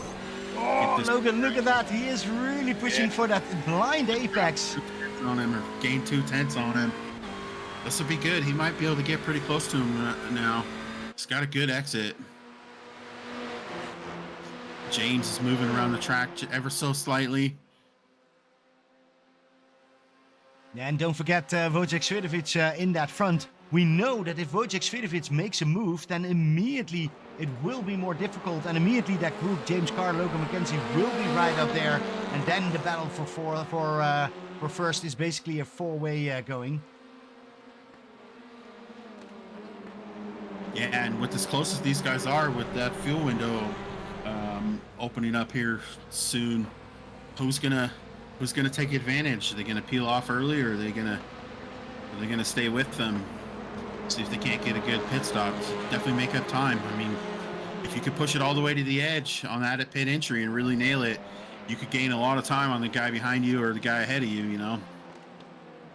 Oh, Logan, look at that. He is really pushing for that blind apex. On him, or gain 2/10 on him. This will be good. He might be able to get pretty close to him now. He's got a good exit. James is moving around the track ever so slightly. Yeah, and don't forget Wojciech Swiatovic in that front. We know that if Wojciech Swiatovic makes a move, then immediately it will be more difficult, and immediately that group, James Carr, Logan McKenzie, will be right up there, and then the battle for first is basically a four-way going. Yeah, and with as close as these guys are, with that fuel window opening up here soon, who's gonna take advantage? Are they gonna peel off early, or are they gonna stay with them? See if they can't get a good pit stop. Definitely make up time. I mean, if you could push it all the way to the edge on that at pit entry and really nail it, you could gain a lot of time on the guy behind you or the guy ahead of you, you know?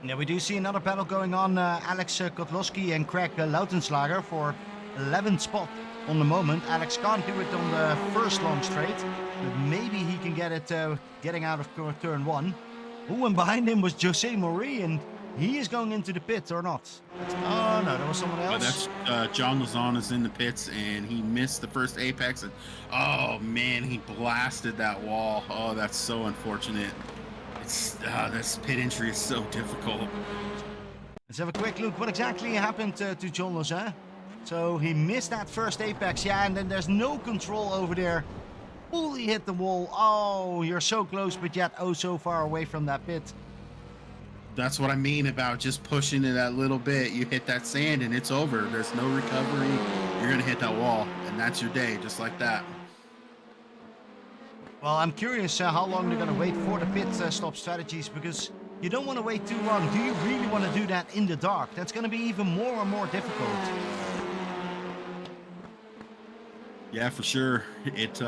Yeah, we do see another battle going on. Alex Kotlowski and Craig Lautenslager for 11th spot on the moment. Alex can't do it on the first long straight, but maybe he can get it getting out of turn one. Oh, and behind him was Jose Mori, and he is going into the pit or not? Oh no, that was someone else. That's John Lozano is in the pits, and he missed the first apex, and oh man, he blasted that wall. Oh, that's so unfortunate. This pit entry is so difficult. Let's have a quick look. What exactly happened to John Lozano? So he missed that first apex, yeah, and then there's no control over there. Fully hit the wall. Oh, you're so close, but yet oh so far away from that pit. That's what I mean about just pushing it that little bit. You hit that sand and it's over. There's no recovery. You're going to hit that wall, and that's your day, just like that. Well, I'm curious how long they're going to wait for the pit stop strategies, because you don't want to wait too long. Do you really want to do that in the dark? That's going to be even more and more difficult. Yeah, for sure. It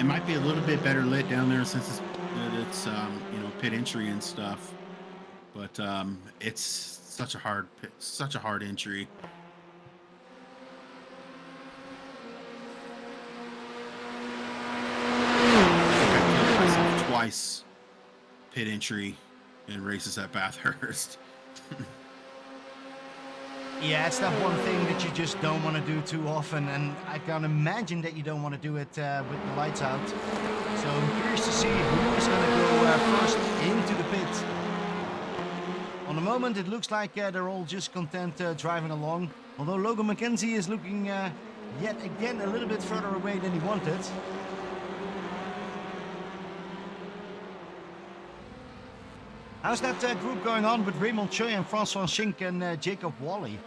might be a little bit better lit down there since it's you know, pit entry and stuff, but it's such a hard entry. I killed myself twice pit entry in races at Bathurst. Yeah, it's that one thing that you just don't want to do too often, and I can imagine that you don't want to do it with the lights out. So I'm curious to see who is going to go first into the pit. On the moment, it looks like they're all just content driving along, although Logan McKenzie is looking yet again a little bit further away than he wanted. How's that group going on with Raymond Choi and Francois Schink and Jacob Wally?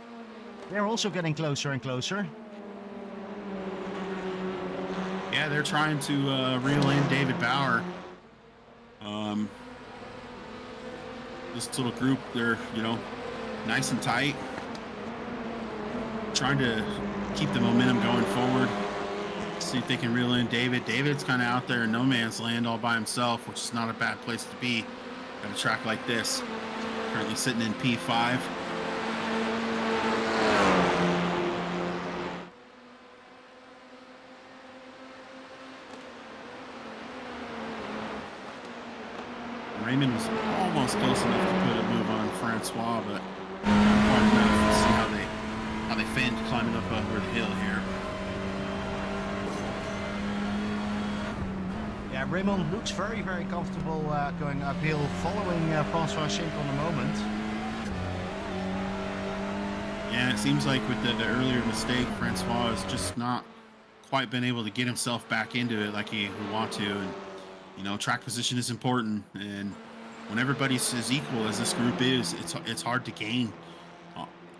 They're also getting closer and closer. Yeah, they're trying to reel in David Bauer. This little group, they're, nice and tight. Trying to keep the momentum going forward. See if they can reel in David. David's kind of out there in no man's land all by himself, which is not a bad place to be at a track like this. Currently sitting in P5. Raymond was almost close enough to put a move on Francois, but not quite enough. Let's see how they fend climbing up over the hill here. Yeah, Raymond looks very, very comfortable going uphill, following Francois Schink on the moment. Yeah, it seems like with the earlier mistake, Francois has just not quite been able to get himself back into it like he would want to. And track position is important, and when everybody's as equal as this group is, it's hard to gain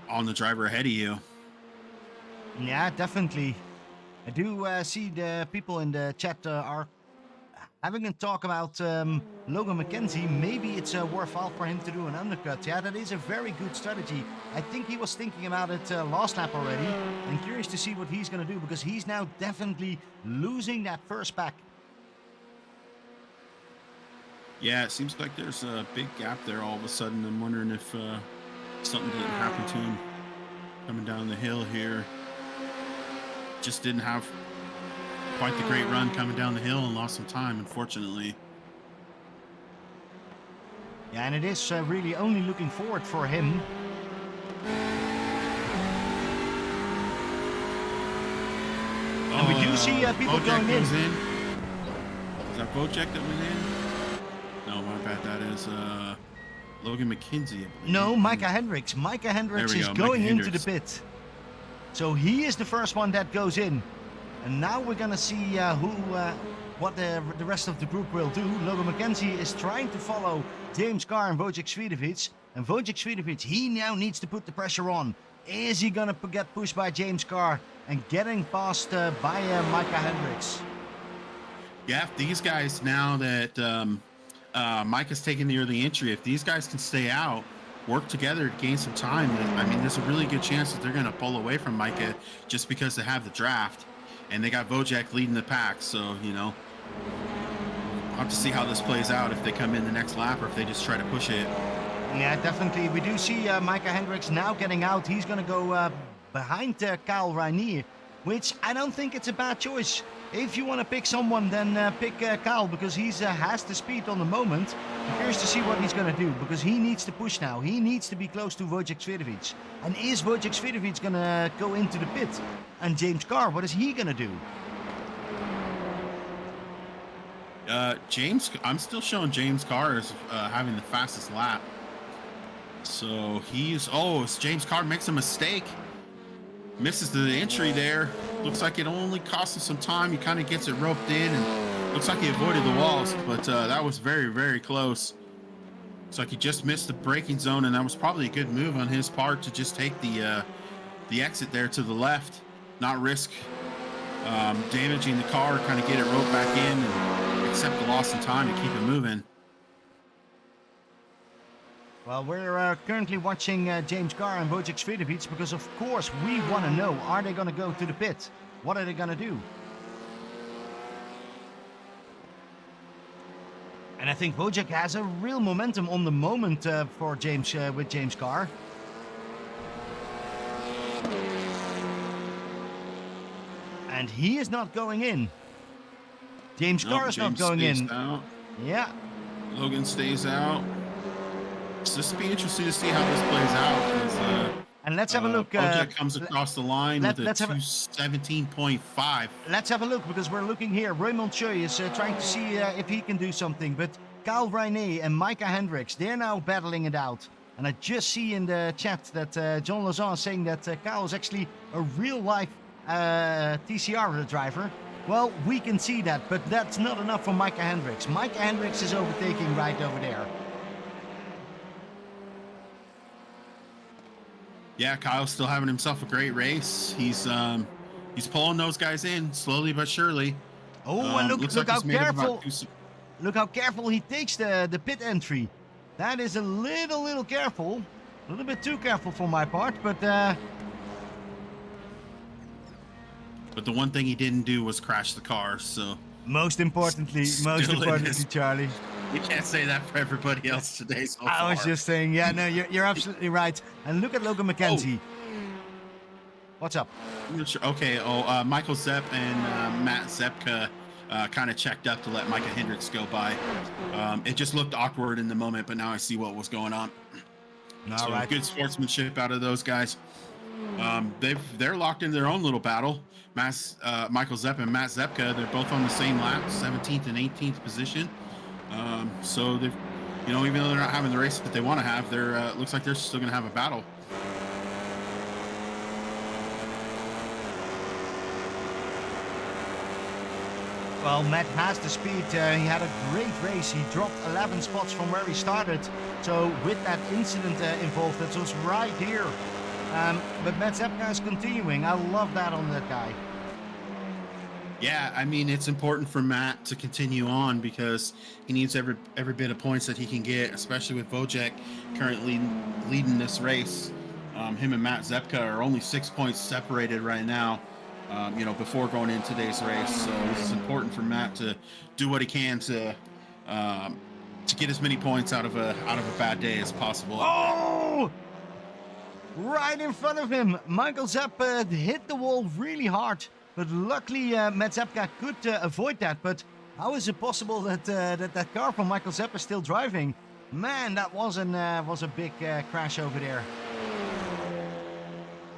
on the driver ahead of you. Yeah, definitely. I do see the people in the chat are having a talk about Logan McKenzie. Maybe it's worthwhile for him to do an undercut. Yeah, that is a very good strategy. I think he was thinking about it last lap already, and curious to see what he's going to do, because he's now definitely losing that first pack. Yeah, it seems like there's a big gap there all of a sudden. I'm wondering if something didn't happen to him coming down the hill here. Just didn't have quite the great run coming down the hill and lost some time, unfortunately. Yeah, and it is really only looking forward for him. And we do see people going in. Is that Bojack that went in? No, my bad. That is Logan McKenzie. No, Micah Hendricks. Micah Hendricks is going into the pit. So he is the first one that goes in. And now we're going to see what the rest of the group will do. Logan McKenzie is trying to follow James Carr and Wojciech Swidovic. And Wojciech Swidovic, he now needs to put the pressure on. Is he going to get pushed by James Carr and getting past by Micah Hendricks? Yeah, if these guys, now that Mike is taking the early entry, if these guys can stay out, work together to gain some time, I mean, there's a really good chance that they're going to pull away from Micah just because they have the draft, and they got Bojack leading the pack. So, we'll have to see how this plays out, if they come in the next lap or if they just try to push it. Yeah, definitely. We do see Micah Hendricks now getting out. He's going to go behind Kyle Rainier, which I don't think it's a bad choice. If you want to pick someone, then pick Kyle, because he has the speed on the moment. I'm curious to see what he's going to do, because he needs to push now. He needs to be close to Wojciech Swidovic. And is Wojciech Swidovic going to go into the pit? And James Carr, what is he going to do? I'm still showing James Carr as having the fastest lap. So James Carr makes a mistake. Misses the entry there. Looks like it only cost him some time. He kind of gets it roped in, and looks like he avoided the walls, but that was very, very close. Looks like he just missed the braking zone, and that was probably a good move on his part to just take the exit there to the left, not risk damaging the car, kind of get it roped back in and accept the loss in time to keep it moving. Well, we're currently watching James Carr and Wojciech Swidovic, because of course we want to know, are they going to go to the pit? What are they going to do? And I think Wojciech has a real momentum on the moment for James with James Carr. And he is not going in. James Carr is not going in. Out. Yeah. Logan stays out. So this will be interesting to see how this plays out. And let's have a look. Bojack comes across the line with a let's have a- 2:17.5. Let's have a look because we're looking here. Raymond Choi is trying to see if he can do something. But Kyle Rainé and Micah Hendricks, they're now battling it out. And I just see in the chat that John Lozan is saying that Kyle is actually a real-life TCR driver. Well, we can see that, but that's not enough for Micah Hendricks. Micah Hendricks is overtaking right over there. Yeah, Kyle's still having himself a great race. He's pulling those guys in slowly but surely. Oh, and look like how he's made up careful. about Look how careful he takes the pit entry. That is a little careful. A little bit too careful for my part, but the one thing he didn't do was crash the car, so most importantly, Charlie. you can't say that for everybody else today so far. I was just saying, yeah, no, you're absolutely right. And look at Logan McKenzie. What's up? Okay, Michael Zepp and Matt Zepka kind of checked up to let Micah Hendricks go by. It just looked awkward in the moment, but now I see what was going on. All right. Good sportsmanship out of those guys. They're locked in their own little battle. Michael Zepp and Matt Zepka, they're both on the same lap, 17th and 18th position. So they've, even though they're not having the race that they want to have, they're looks like they're still going to have a battle. Well, Matt has the speed. He had a great race. He dropped 11 spots from where he started. So with that incident involved, that was right here. But Matt Zepka is continuing. I love that on that guy. Yeah, I mean, it's important for Matt to continue on because he needs every bit of points that he can get, especially with Bojack currently leading this race. Him and Matt Zepka are only 6 points separated right now, before going into today's race. So it's important for Matt to do what he can to get as many points out of a bad day as possible. Oh! Right in front of him, Michael Zepka hit the wall really hard. But luckily, Matt Zepka could avoid that. But how is it possible that that car from Michael Zepka is still driving? Man, that was a big crash over there.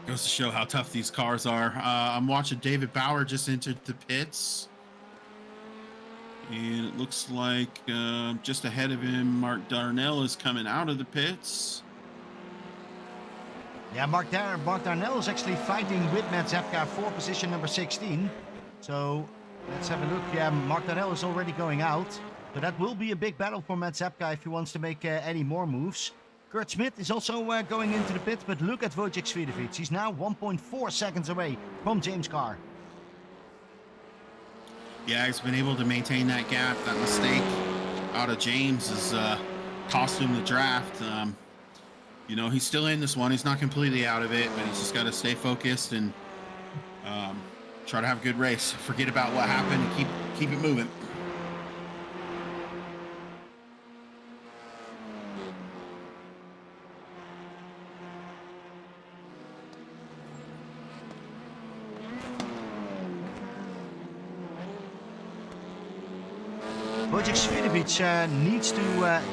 Goes to show how tough these cars are. I'm watching David Bauer just entered the pits. And it looks like just ahead of him, Mark Darnell is coming out of the pits. Yeah, Mark Darnell is actually fighting with Matt Zepka for position number 16. So let's have a look. Yeah, Mark Darnell is already going out. So that will be a big battle for Matt Zepka if he wants to make any more moves. Kurt Smith is also going into the pit, but look at Wojciech Svidovic. He's now 1.4 seconds away from James Carr. Yeah, he's been able to maintain that gap. That mistake out of James has cost him the draft. He's still in this one. He's not completely out of it, but he's just got to stay focused and try to have a good race. Forget about what happened and keep it moving. Wojciech Svidovic needs to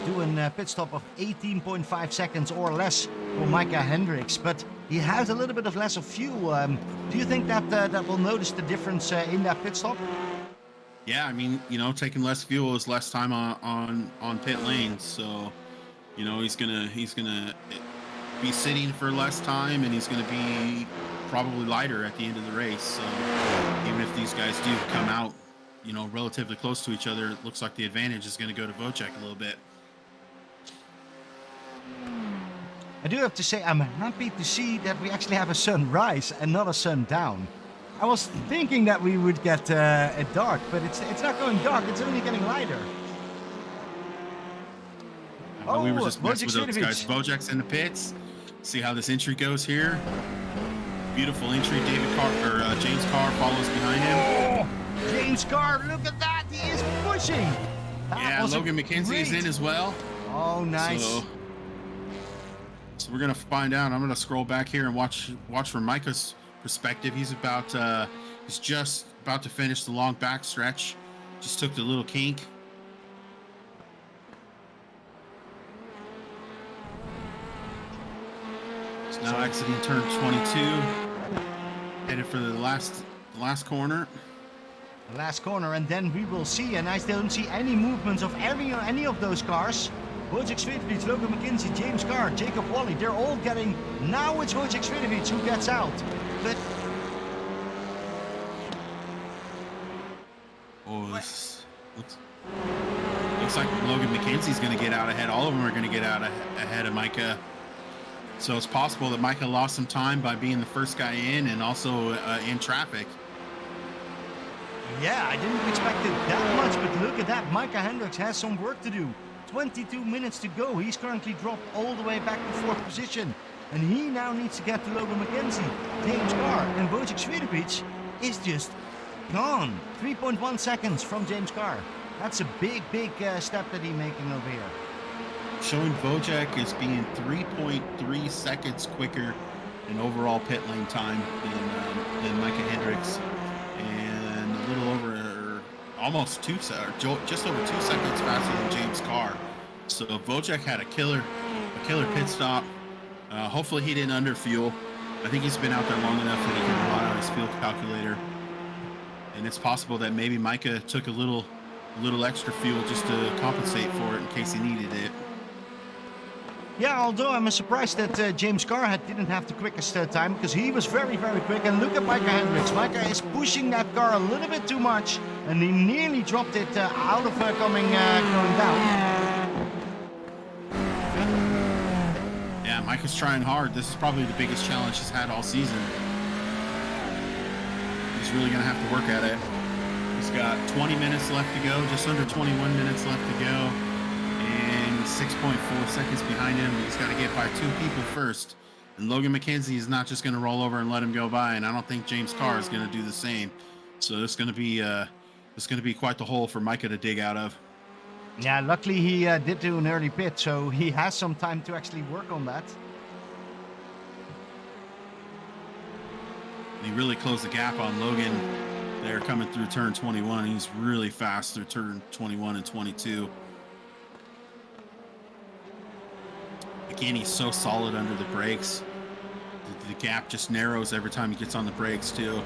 do a pit stop of 18.5 seconds or less for Micah Hendricks, but he has a little bit of less of fuel. Do you think that that will notice the difference in that pit stop? Yeah, I mean, taking less fuel is less time on pit lanes, so he's gonna be sitting for less time, and he's gonna be probably lighter at the end of the race. So even if these guys do come out relatively close to each other, it looks like the advantage is going to go to Bojack a little bit. I do have to say, I'm happy to see that we actually have a sunrise and not a sundown. I was thinking that we would get a dark, but it's not going dark, it's only getting lighter. We were just messing with those guys. Bojack's in the pits. See how this entry goes here. Beautiful entry. James Carr follows behind him. James Carr, look at that! He is pushing! Logan McKenzie is in as well. Oh, nice. So we're gonna find out. I'm gonna scroll back here and watch from Micah's perspective. He's just about to finish the long back stretch. Just took the little kink. He's Now exiting turn 22, headed for the last corner. The last corner, and then we will see, and I don't see any movements of any of those cars. Wojciech Swiatovic, Logan McKenzie, James Carr, Jacob Wally, they're all getting... Now it's Wojciech Swiatovic who gets out. But... Oh, this looks like Logan McKenzie's going to get out ahead. All of them are going to get out ahead of Micah. So it's possible that Micah lost some time by being the first guy in and also in traffic. Yeah, I didn't expect it that much, but look at that. Micah Hendricks has some work to do. 22 minutes to go. He's currently dropped all the way back to 4th position. And he now needs to get to Logan McKenzie, James Carr, and Wojciech Swiatovic is just gone. 3.1 seconds from James Carr. That's a big step that he's making over here. Showing Wojciech as being 3.3 seconds quicker in overall pit lane time than Micah Hendricks. And a little over, almost just over 2 seconds faster than James Carr. So Wojciech had a killer pit stop. Hopefully he didn't underfuel. I think he's been out there long enough that he can rely on his fuel calculator. And it's possible that maybe Micah took a little extra fuel just to compensate for it in case he needed it. Yeah, although I'm surprised that James Carr didn't have the quickest time, because he was very quick. And look at Micah Hendricks. Micah is pushing that car a little bit too much, and he nearly dropped it out of going down. Yeah, Micah's trying hard. This is probably the biggest challenge he's had all season. He's really going to have to work at it. He's got 20 minutes left to go, just under 21 minutes left to go. And 6.4 seconds behind him. He's got to get by 2 people first. And Logan McKenzie is not just going to roll over and let him go by. And I don't think James Carr is going to do the same. So it's going to be quite the hole for Micah to dig out of. Yeah, luckily he did do an early pit, so he has some time to actually work on that. He really closed the gap on Logan there coming through turn 21. He's really fast through turn 21 and 22. Again, he's so solid under the brakes. The gap just narrows every time he gets on the brakes too.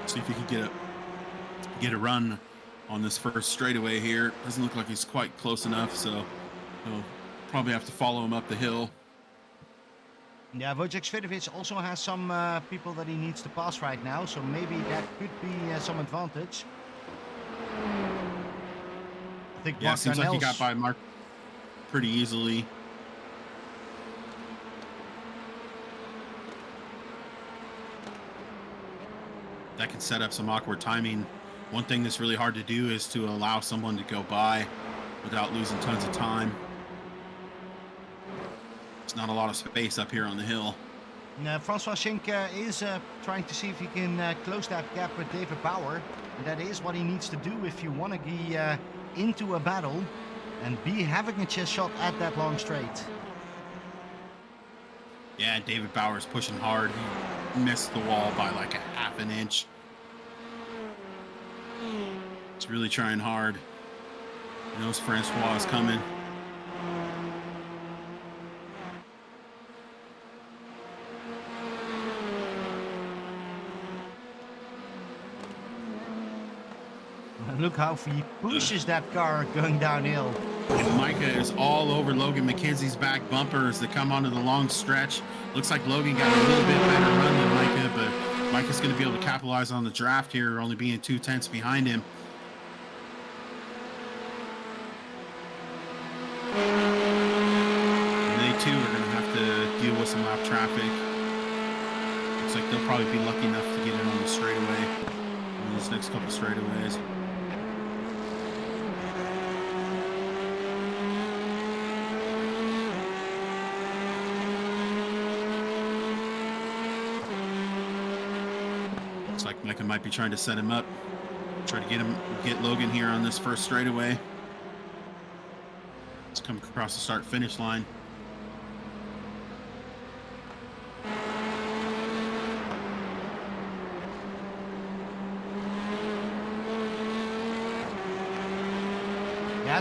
See if he can get a run on this first straightaway here. Doesn't look like he's quite close enough, so he'll probably have to follow him up the hill. Yeah, Wojciech Swiatovic also has some people that he needs to pass right now, so maybe that could be some advantage. I think yeah, seems like he got by Mark pretty easily. That can set up some awkward timing. One thing that's really hard to do is to allow someone to go by without losing tons of time. There's not a lot of space up here on the hill. Francois Schenk is trying to see if he can close that gap with David Bauer. And that is what he needs to do if you want to be into a battle and be having a chest shot at that long straight. Yeah, David Bauer's pushing hard. He missed the wall by like a half an inch. He's really trying hard. He knows Francois is coming. Look how he pushes that car going downhill. And Micah is all over Logan McKenzie's back bumpers that come onto the long stretch. Looks like Logan got a little bit better run than Micah, but Micah's going to be able to capitalize on the draft here, only being 2 tenths behind him. And they too are going to have to deal with some lap traffic. Looks like they'll probably be lucky enough to get in on the straightaway in these next couple straightaways. Looks like Micah might be trying to set him up, try to get Logan here on this first straightaway. Let's come across the start-finish line.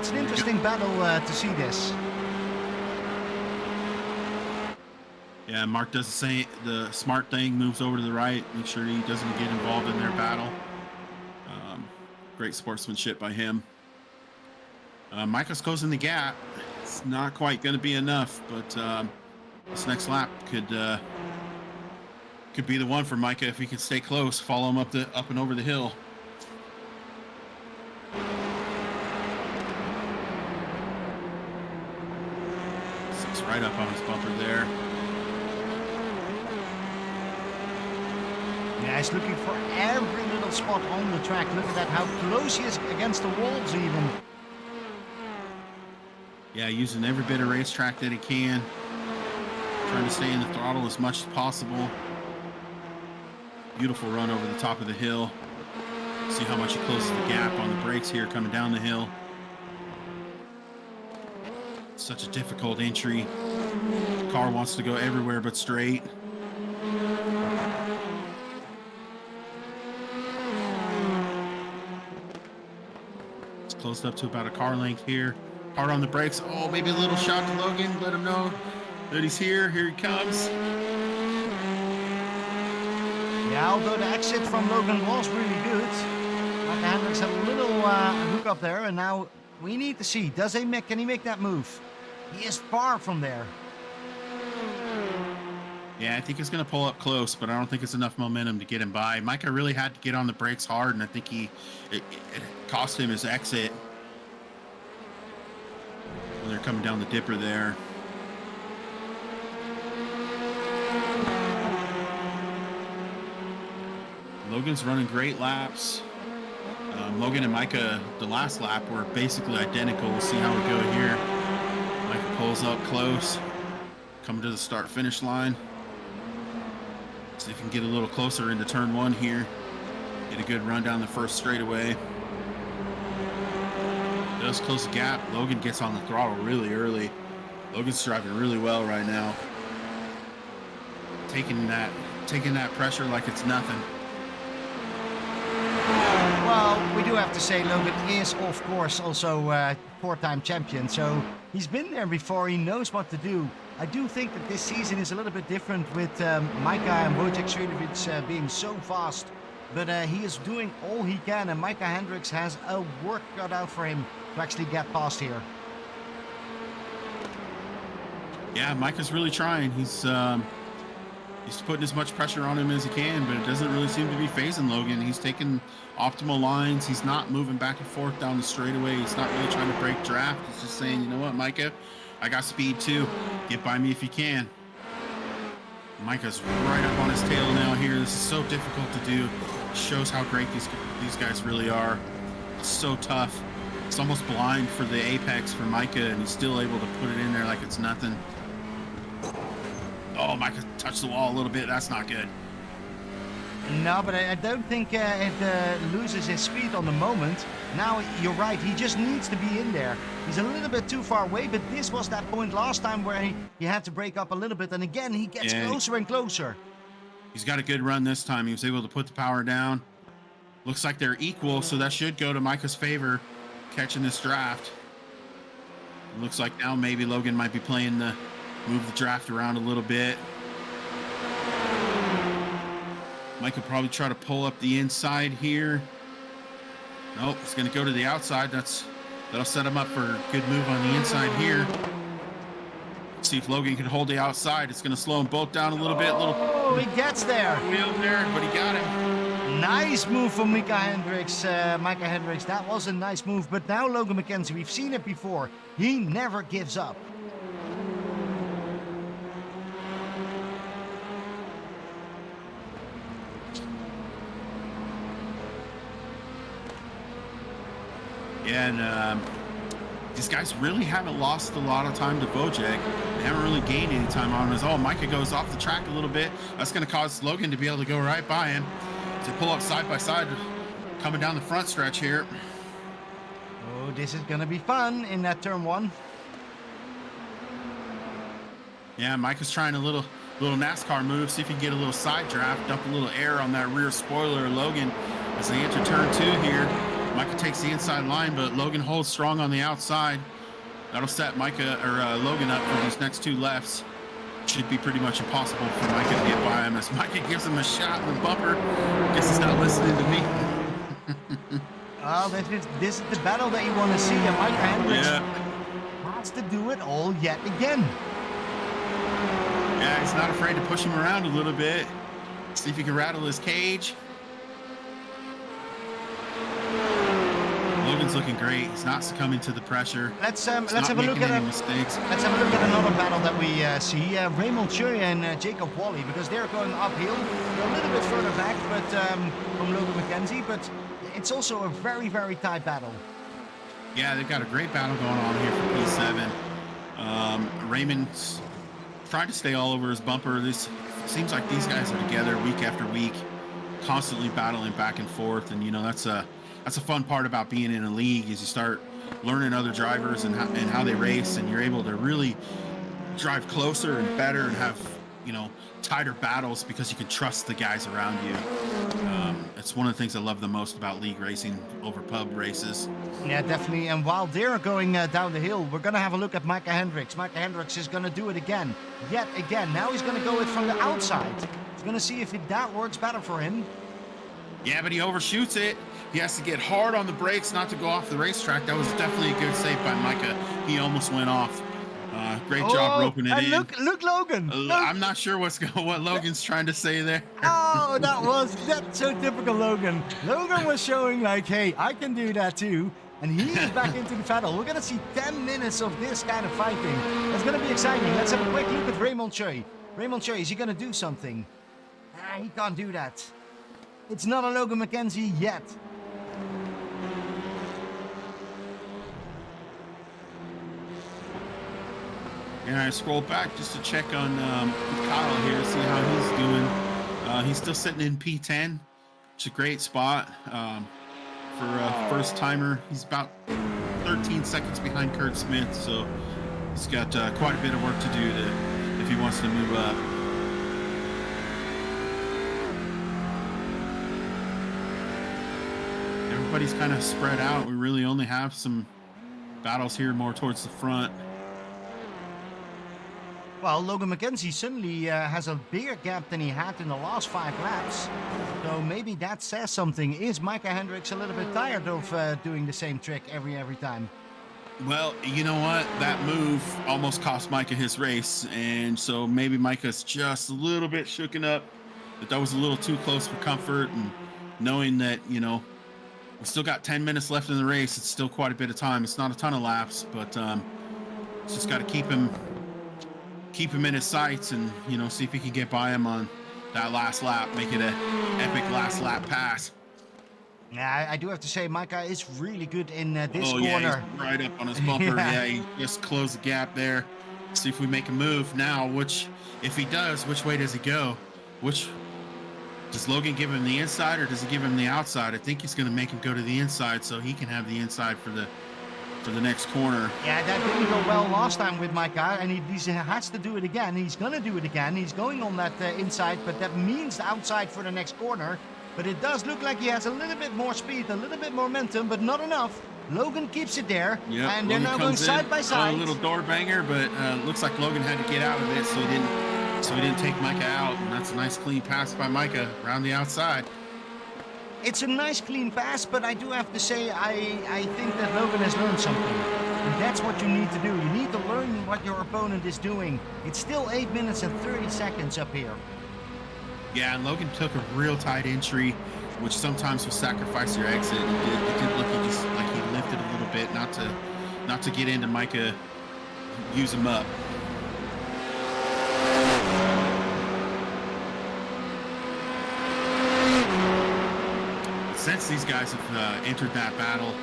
it's an interesting battle to see this. Yeah, Mark does the smart thing, moves over to the right, make sure he doesn't get involved in their battle. Great sportsmanship by him. Micah's closing the gap. It's not quite going to be enough, but this next lap could be the one for Micah if he can stay close, follow him up and over the hill. Six right up on his bumper there. Yeah, he's looking for every little spot on the track. Look at that, how close he is against the walls even. Yeah, using every bit of racetrack that he can. Trying to stay in the throttle as much as possible. Beautiful run over the top of the hill. See how much he closes the gap on the brakes here coming down the hill. Such a difficult entry. The car wants to go everywhere but straight. It's closed up to about a car length here. Hard on the brakes. Oh, maybe a little shot to Logan. Let him know that he's here. Here he comes. Yeah, although the exit from Logan was really good. Micah Hendricks had a little hook up there, and now we need to see, can he make that move? He is far from there. Yeah, I think he's going to pull up close, but I don't think it's enough momentum to get him by. Micah really had to get on the brakes hard, and I think it cost him his exit. When they're coming down the dipper there. Logan's running great laps. Logan and Micah, the last lap, were basically identical. We'll see how we go here. Micah pulls up close, coming to the start-finish line. See if he can get a little closer into turn one here. Get a good run down the first straightaway. Does close the gap. Logan gets on the throttle really early. Logan's driving really well right now. Taking that pressure like it's nothing. Well, we do have to say Logan is, of course, also four-time champion, so he's been there before. He knows what to do. I do think that this season is a little bit different with Micah and Wojciech Sredovic being so fast, but he is doing all he can, and Micah Hendricks has a work cut out for him to actually get past here. Yeah, Micah's really trying. He's putting as much pressure on him as he can, but it doesn't really seem to be phasing Logan. He's taking optimal lines. He's not moving back and forth down the straightaway. He's not really trying to break draft. He's just saying, you know what, Micah, I got speed too. Get by me if you can. Micah's right up on his tail now here. This is so difficult to do. It shows how great these guys really are. It's so tough. It's almost blind for the apex for Micah, and he's still able to put it in there like it's nothing. Oh, Micah touched the wall a little bit. That's not good. No, but I don't think it loses his speed on the moment. Now, you're right. He just needs to be in there. He's a little bit too far away, but this was that point last time where he had to break up a little bit. And again, he gets closer and closer. He's got a good run this time. He was able to put the power down. Looks like they're equal, so that should go to Micah's favor, catching this draft. It looks like now maybe Logan might be playing the move the draft around a little bit. Mike could probably try to pull up the inside here. Nope, it's going to go to the outside. That'll set him up for a good move on the inside here. Let's see if Logan can hold the outside. It's going to slow them both down a little bit. Oh, he gets there. Wheel there, but he got him. Nice move from Micah Hendricks. That was a nice move. But now Logan McKenzie, we've seen it before. He never gives up. Yeah, and these guys really haven't lost a lot of time to Wojciech. They haven't really gained any time on him. As Micah goes off the track a little bit. That's going to cause Logan to be able to go right by him. To pull up side by side, coming down the front stretch here. Oh, this is going to be fun in that turn one. Yeah, Micah's trying a little NASCAR move. See if he can get a little side draft, dump a little air on that rear spoiler of Logan as they enter turn two here. Micah takes the inside line, but Logan holds strong on the outside. That'll set Micah or Logan up for these next 2 lefts. Should be pretty much impossible for Micah to get by him as Micah gives him a shot in the bumper. Guess he's not listening to me. Oh, this is the battle that you want to see, and Micah Hendricks has to do it all yet again. Yeah, he's not afraid to push him around a little bit. See if he can rattle his cage. Logan's looking great. He's not succumbing to the pressure. Let's have a look at mistakes. Let's have a look at another battle that we see. Raymond Choi and Jacob Wally, because they're going uphill. They're a little bit further back, but from Logan McKenzie, but it's also a very, very tight battle. Yeah, they've got a great battle going on here for P7. Raymond's trying to stay all over his bumper. This seems like these guys are together week after week, constantly battling back and forth, and you know that's a fun part about being in a league is you start learning other drivers and how they race, and you're able to really drive closer and better and have, you know, tighter battles because you can trust the guys around you. It's one of the things I love the most about league racing over pub races. Yeah, definitely. And while they're going down the hill, we're going to have a look at Micah Hendricks. Micah Hendricks is going to do it again, yet again. Now he's going to go it from the outside. He's going to see if that works better for him. Yeah, but he overshoots it. He has to get hard on the brakes not to go off the racetrack. That was definitely a good save by Micah. He almost went off. Great job roping it in. Look, Logan. I'm not sure what Logan's trying to say there. Oh, that's so typical Logan. Logan was showing like, hey, I can do that too. And he is back into the battle. We're going to see 10 minutes of this kind of fighting. It's going to be exciting. Let's have a quick look at Raymond Choi. Raymond Choi, is he going to do something? He can't do that. It's not a Logan McKenzie yet. And I scroll back just to check on Kyle here, see how he's doing. He's still sitting in P10. It's a great spot for a first timer. He's about 13 seconds behind Kurt Smith, so he's got quite a bit of work to do if he wants to move up. Everybody's kind of spread out. We really only have some battles here more towards the front. Well, Logan McKenzie suddenly has a bigger gap than he had in the last 5 laps. So maybe that says something. Is Micah Hendricks a little bit tired of doing the same trick every time? Well, you know what? That move almost cost Micah his race. And so maybe Micah's just a little bit shooken up. That was a little too close for comfort. And knowing that, you know, we still got 10 minutes left in the race. It's still quite a bit of time. It's not a ton of laps, but just got to keep him in his sights and, you know, see if he can get by him on that last lap, make it an epic last lap pass. Yeah, I do have to say Micah is really good in this corner. Yeah, he's right up on his bumper. Yeah, he just closed the gap there. See if we make a move now, if he does, which way does he go? Does Logan give him the inside or does he give him the outside? I think he's going to make him go to the inside so he can have the inside for the next corner. Yeah, that didn't go well last time with Micah, and he has to do it again. He's going to do it again. He's going on that inside, but that means the outside for the next corner. But it does look like he has a little bit more speed, a little bit more momentum, but not enough. Logan keeps it there, and they're now going side by side. A little door banger, but looks like Logan had to get out of it, so he didn't take Micah out, and that's a nice clean pass by Micah around the outside. It's a nice clean pass, but I do have to say I think that Logan has learned something. And that's what you need to do. You need to learn what your opponent is doing. It's still 8 minutes and 30 seconds up here. Yeah, and Logan took a real tight entry, which sometimes will sacrifice your exit. It did look like he lifted a little bit, not to get into Micah, use him up. Since these guys have entered that battle,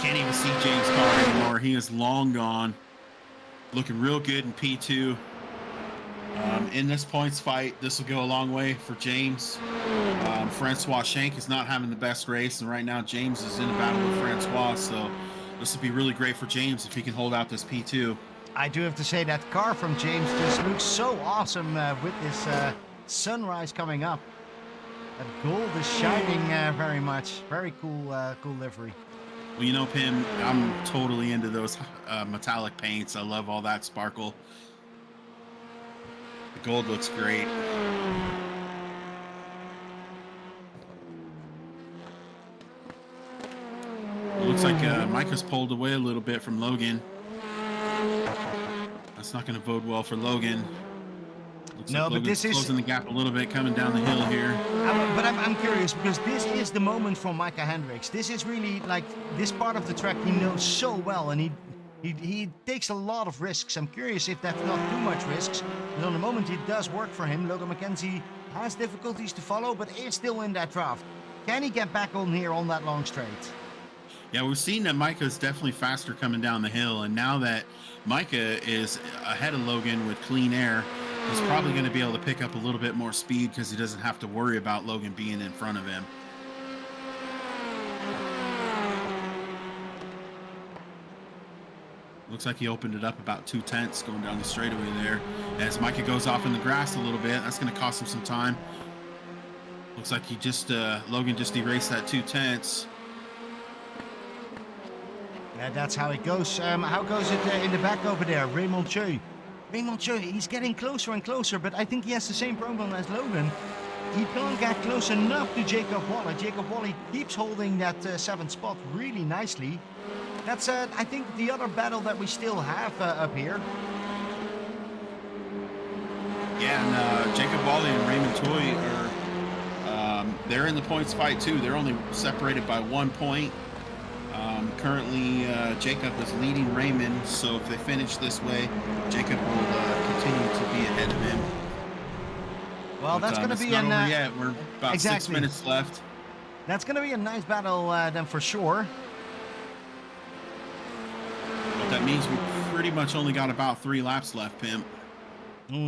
can't even see James Carr anymore. He is long gone. Looking real good in P2. In this points fight, this will go a long way for James. Francois Schenk is not having the best race, and right now James is in a battle with Francois, so this will be really great for James if he can hold out this P2. I do have to say that car from James just looks so awesome with this sunrise coming up. That gold is shining very much. Very cool, cool livery. Well, you know, Pim, I'm totally into those metallic paints. I love all that sparkle. The gold looks great. It looks like Micah's pulled away a little bit from Logan. That's not going to bode well for Logan. Looks No, like but Logan's this is closing the gap a little bit coming down the hill here. But I'm curious because this is the moment for Micah Hendricks. This is really like this part of the track he knows so well, and he takes a lot of risks. I'm curious if that's not too much risks. But on the moment it does work for him. Logan McKenzie has difficulties to follow, but is still in that draft. Can he get back on here on that long straight? Yeah, we've seen that Micah's definitely faster coming down the hill, and now that Micah is ahead of Logan with clean air, he's probably going to be able to pick up a little bit more speed because he doesn't have to worry about Logan being in front of him. Looks like he opened it up about 2/10 going down the straightaway there. As Micah goes off in the grass a little bit, that's going to cost him some time. Looks like he just Logan just erased that 2/10. Yeah, that's how it goes. How goes it in the back over there? Raymond Choi. Raymond Choi, he's getting closer and closer, but I think he has the same problem as Logan. He can't get close enough to Jacob Waller. Jacob Waller keeps holding that 7th spot really nicely. That's, I think, the other battle that we still have up here. Yeah, and Jacob Wally and Raymond Toy are they're in the points fight too. They're only separated by 1 point. Currently, Jacob is leading Raymond, so if they finish this way, Jacob will continue to be ahead of him. Well, but, that's going to be not over yet. We're about exactly. 6 minutes left. That's going to be a nice battle then for sure. But that means we pretty much only got about 3 laps left, Pimp.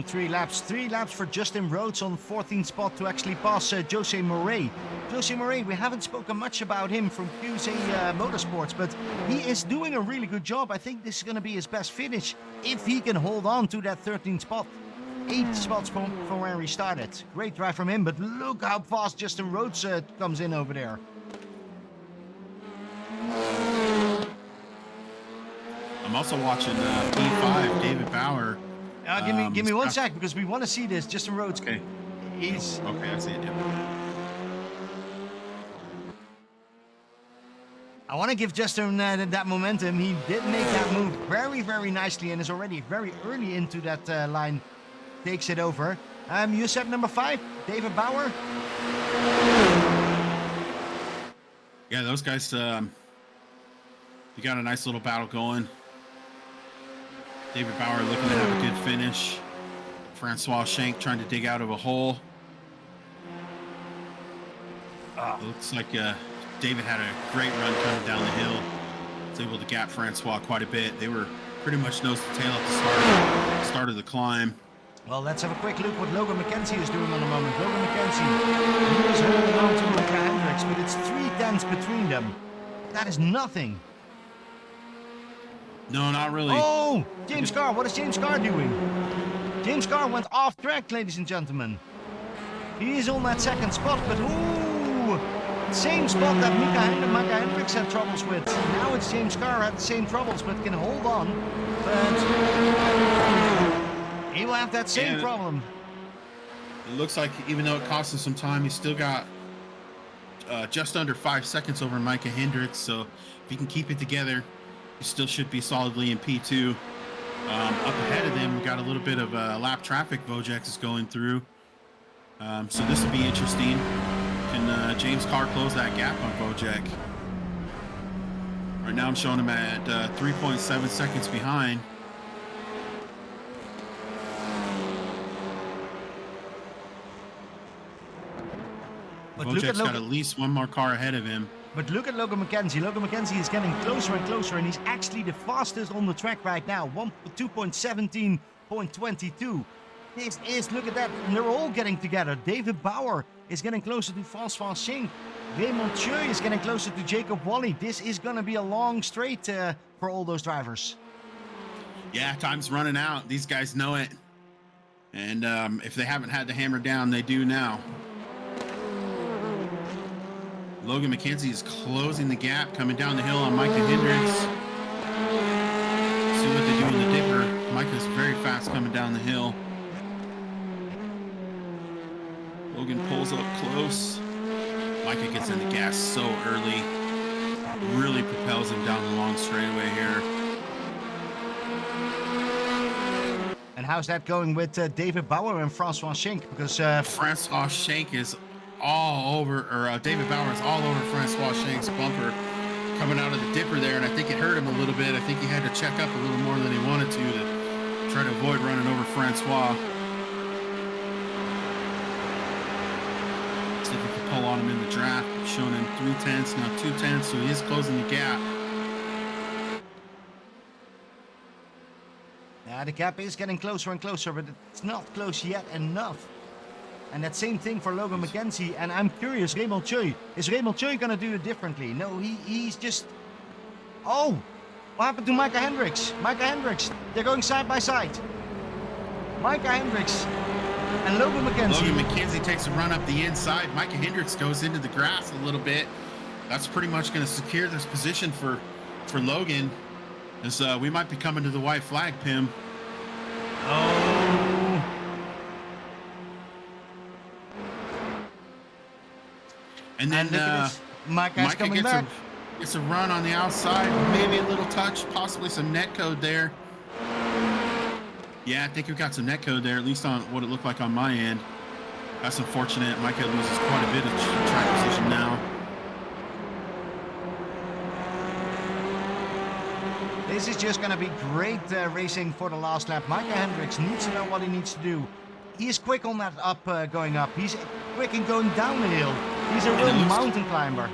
3 laps. 3 laps for Justin Rhodes on 14th spot to actually pass Jose Moret. Jose Moret, we haven't spoken much about him from QC Motorsports, but he is doing a really good job. I think this is going to be his best finish if he can hold on to that 13th spot. 8 spots from where he started. Great drive from him, but look how fast Justin Rhodes comes in over there. I'm also watching P5, David Bauer. Give me 1 sec because we want to see this. Justin Rhodes. Okay. He's Okay, I see it. Yeah. I want to give Justin that momentum. He did make that move very, very nicely and is already very early into that line. Takes it over. You said number 5, David Bauer. Yeah, those guys, you got a nice little battle going. David Bauer looking to have a good finish. Francois Schenk trying to dig out of a hole. Looks like David had a great run coming down the hill. Was able to gap Francois quite a bit. They were pretty much nose to tail at the start of the climb. Well, let's have a quick look what Logan McKenzie is doing on the moment. Logan McKenzie, he is holding on to Micah Hendricks, but it's 3/10 between them. That is nothing. No, not really. Oh, James Carr. What is James Carr doing? James Carr went off track, ladies and gentlemen. He is on that 2nd spot, but ooh, same spot that Micah Hendricks had troubles with. Now it's James Carr had the same troubles, but can hold on. But he will have that same problem. It looks like even though it cost him some time, he's still got just under 5 seconds over Micah Hendricks. So if he can keep it together, he still should be solidly in P2. Up ahead of them, we got a little bit of lap traffic Vojek is going through. So this will be interesting. Can James Carr close that gap on Vojek? Right now I'm showing him at 3.7 seconds behind. But Vojek's got at least 1 more car ahead of him. But look at Logan McKenzie. Logan McKenzie is getting closer and closer, and he's actually the fastest on the track right now. 2.17.22. This is, look at that. And they're all getting together. David Bauer is getting closer to Francois Schenk. Raymond Choi is getting closer to Jacob Wally. This is going to be a long straight for all those drivers. Yeah, time's running out. These guys know it. And if they haven't had to hammer down, they do now. Logan McKenzie is closing the gap, coming down the hill on Micah Hendricks. See what they do in the dipper. Micah's very fast coming down the hill. Logan pulls up close. Micah gets in the gas so early. Really propels him down the long straightaway here. And how's that going with David Bauer and Francois Schenk? Because Francois Schenk is all over, or David Bauer is all over Francois Schenk's bumper coming out of the dipper there, and I think it hurt him a little bit. I think he had to check up a little more than he wanted to try to avoid running over Francois. See if we can pull on him in the draft. Showing him 3/10, now 2/10, so he is closing the gap. Yeah, the gap is getting closer and closer, but it's not close yet enough. And that same thing for Logan McKenzie. And I'm curious, Raymond Choi. Is Raymond Choi going to do it differently? No, he's just... Oh! What happened to Micah Hendricks? Micah Hendricks. They're going side by side. Micah Hendricks and Logan McKenzie. Logan McKenzie takes a run up the inside. Micah Hendricks goes into the grass a little bit. That's pretty much going to secure this position for Logan. As we might be coming to the white flag, Pim. Oh. And then Micah's coming back. Gets a run on the outside, maybe a little touch, possibly some net code there. Yeah, I think we've got some net code there, at least on what it looked like on my end. That's unfortunate. Micah loses quite a bit of track position now. This is just going to be great racing for the last lap. Micah Hendricks needs to know what he needs to do. He is quick on that going up. He's quick in going down the hill. He's a real mountain climber.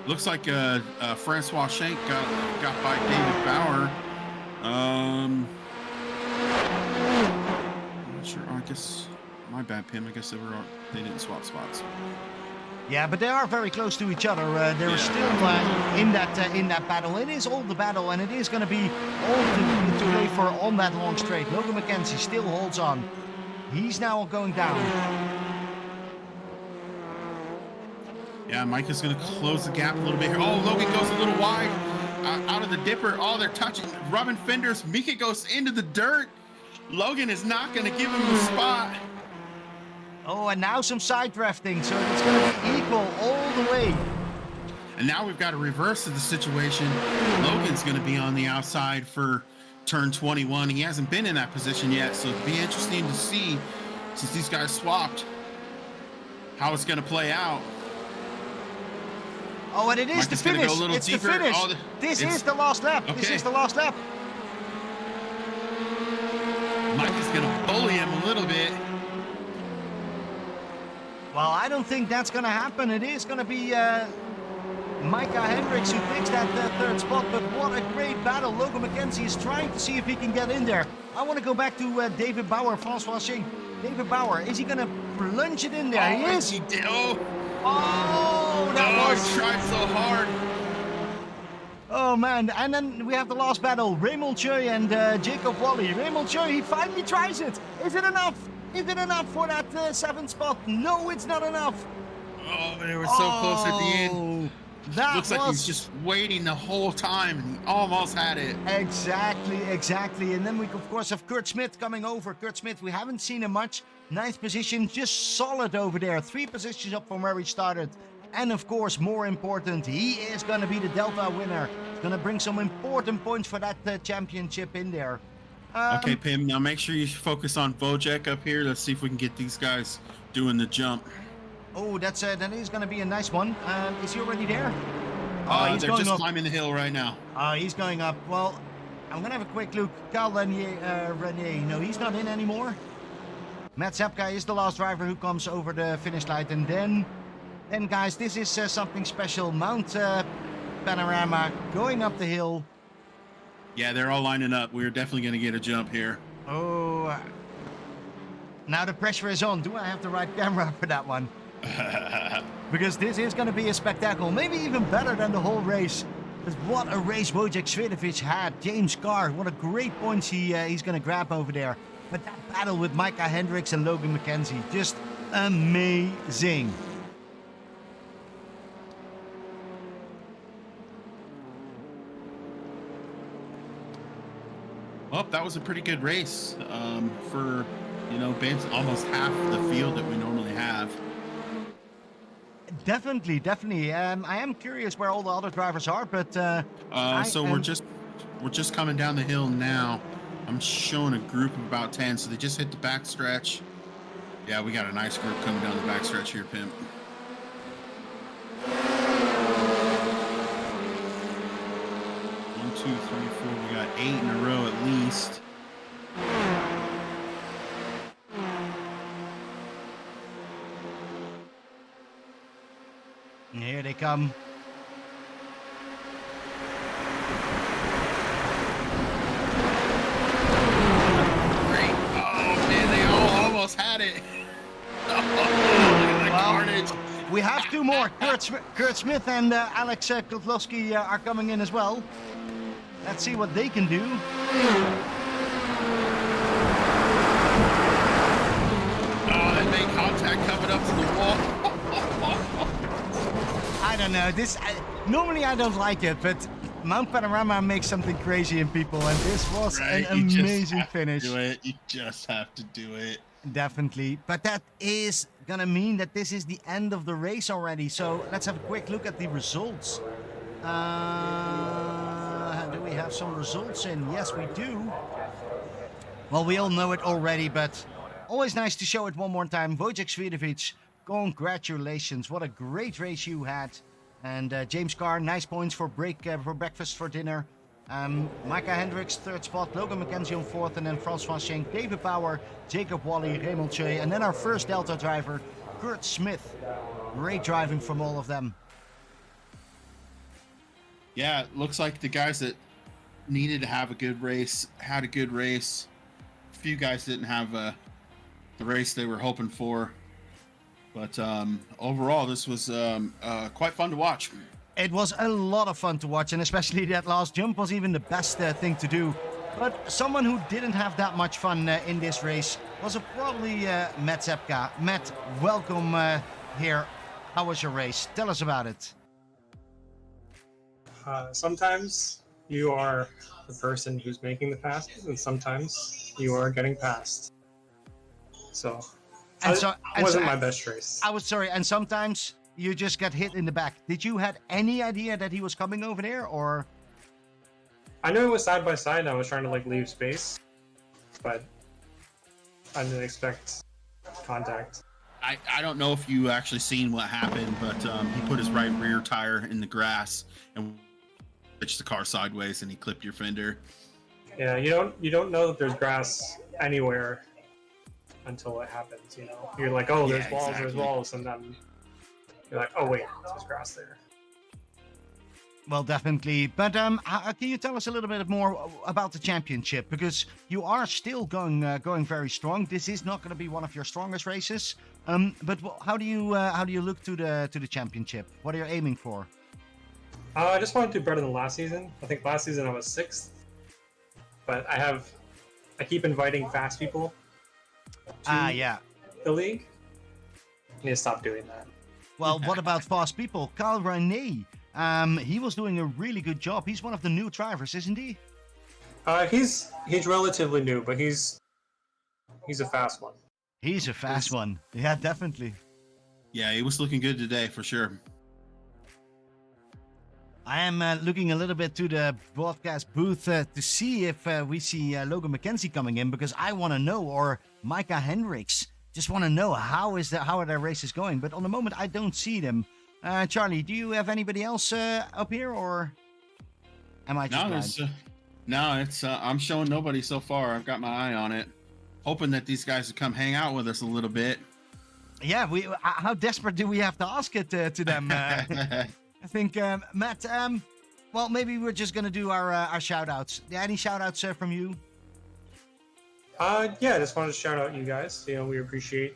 Looks like Francois Schenk got by David Bauer. I'm not sure. I guess my bad, Pim. I guess they didn't swap spots. Yeah, but they are very close to each other. They're still in that battle. It is all the battle, and it is going to be all to wait for on that long straight. Logan McKenzie still holds on. He's now going down. Yeah, Micah's going to close the gap a little bit here. Oh, Logan goes a little wide out of the dipper. Oh, they're touching, rubbing fenders. Mika goes into the dirt. Logan is not going to give him the spot. Oh, and now some side drafting, so it's going to be equal all the way. And now we've got a reverse of the situation. Logan's going to be on the outside for turn 21. He hasn't been in that position yet, so it'll be interesting to see, since these guys swapped, how it's going to play out. Oh, and it is the finish. It's the finish. Oh, this is the last lap. Okay. This is the last lap. Mike is going to bully him a little bit. Well, I don't think that's going to happen. It is going to be Micah Hendricks who takes that third spot, but what a great battle. Logan McKenzie is trying to see if he can get in there. I want to go back to David Bauer, Francois Schenk. David Bauer, is he going to plunge it in there? Oh, he is. He did. Oh, that was... he tried so hard. Oh, man. And then we have the last battle. Raymond Choi and Jacob Wally. Raymond Choi, he finally tries it. Is it enough? Is it enough for that 7th spot? No, it's not enough. Oh, they were so close at the end. That looks like he's just waiting the whole time, and he almost had it. Exactly. And then we, of course, have Kurt Smith coming over. Kurt Smith, we haven't seen him much. 9th position, just solid over there. 3 positions up from where he started. And, of course, more important, he is going to be the Delta winner. He's going to bring some important points for that championship in there. Okay, Pim, now make sure you focus on Wojciech up here. Let's see if we can get these guys doing the jump. Oh, that is going to be a nice one. Is he already there? Oh, they're just climbing the hill right now. Oh, he's going up. Well, I'm going to have a quick look. Carl Renier, no, he's not in anymore. Matt Zepka is the last driver who comes over the finish line. And then guys, this is something special. Mount Panorama going up the hill. Yeah, they're all lining up. We're definitely going to get a jump here. Oh, now the pressure is on. Do I have the right camera for that one? Because this is going to be a spectacle. Maybe even better than the whole race. Because what a race Wojciech Svidovic had. James Carr, what a great points he's going to grab over there. But that battle with Micah Hendricks and Logan McKenzie, just amazing. Well, that was a pretty good race for, almost half the field that we normally have. Definitely, definitely. I am curious where all the other drivers are, but We're just coming down the hill now. I'm showing a group of about 10, so they just hit the backstretch. Yeah, we got a nice group coming down the backstretch here, Pimp. 1, 2, 3, 4. We got 8 in a row at least. And here they come. Great. Oh, man, they all almost had it. Oh, carnage. We have 2 more. Kurt Smith and Alex Kotlowski are coming in as well. Let's see what they can do. Oh, they made contact coming up to the wall. I don't know. Normally I don't like it, but Mount Panorama makes something crazy in people, and this was an amazing finish. You just have to do it. Definitely. But that is gonna mean that this is the end of the race already. So let's have a quick look at the results. Do we have some results in? Yes, we do. Well, we all know it already, but always nice to show it one more time. Wojciech Swidovic, congratulations. What a great race you had. And James Carr, nice points for breakfast for dinner. Micah Hendricks, 3rd spot. Logan McKenzie on 4th. And then Francois Schenk, David Power, Jacob Wally, Raymond Choi. And then our first Delta driver, Kurt Smith. Great driving from all of them. Yeah, it looks like the guys that needed to have a good race had a good race. A few guys didn't have the race they were hoping for. But overall, this was quite fun to watch. It was a lot of fun to watch, and especially that last jump was even the best thing to do. But someone who didn't have that much fun in this race was probably Matt Zepka. Matt, welcome here. How was your race? Tell us about it. Sometimes you are the person who's making the passes, and sometimes you are getting passed. So, it wasn't my best race. I was sorry, and sometimes you just got hit in the back. Did you had any idea that he was coming over there, or? I knew it was side by side, and I was trying to leave space, but I didn't expect contact. I don't know if you actually seen what happened, but he put his right rear tire in the grass and pitched the car sideways, and he clipped your fender. Yeah, you don't know that there's grass anywhere until it happens. You're like, oh, there's walls, exactly. There's walls, and then you're like, oh wait, there's grass there. Well, definitely. But can you tell us a little bit more about the championship? Because you are still going very strong. This is not going to be one of your strongest races. But how do you look to the championship? What are you aiming for? I just want to do better than last season. I think last season I was 6th, but I keep inviting fast people to the league. I need to stop doing that. Well, what about fast people? Carl Rene, he was doing a really good job. He's one of the new drivers, isn't he? He's relatively new, but he's a fast one. He's a fast one. Yeah, definitely. Yeah, he was looking good today for sure. I am looking a little bit to the broadcast booth to see if we see Logan McKenzie coming in, because I want to know, or Micah Hendricks. Just want to know how are their races going. But on the moment, I don't see them. Charlie, do you have anybody else up here, or am I just blind? No, I'm showing nobody so far. I've got my eye on it, hoping that these guys will come hang out with us a little bit. Yeah, how desperate do we have to ask it to them? I think, Matt, well, maybe we're just going to do our shout-outs. Any shout-outs from you? Yeah, I just wanted to shout out you guys. We appreciate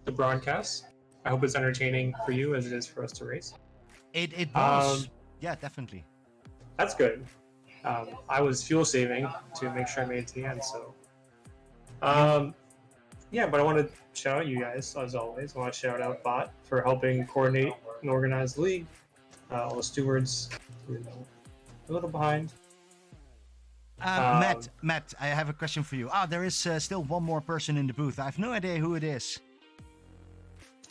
the broadcast. I hope it's entertaining for you as it is for us to race. It was. Yeah, definitely. That's good. I was fuel saving to make sure I made it to the end, so. Yeah, but I want to shout out you guys, as always. I want to shout out Bot for helping coordinate and organize the league. All the stewards, a little behind. Matt, I have a question for you. There is still one more person in the booth. I have no idea who it is.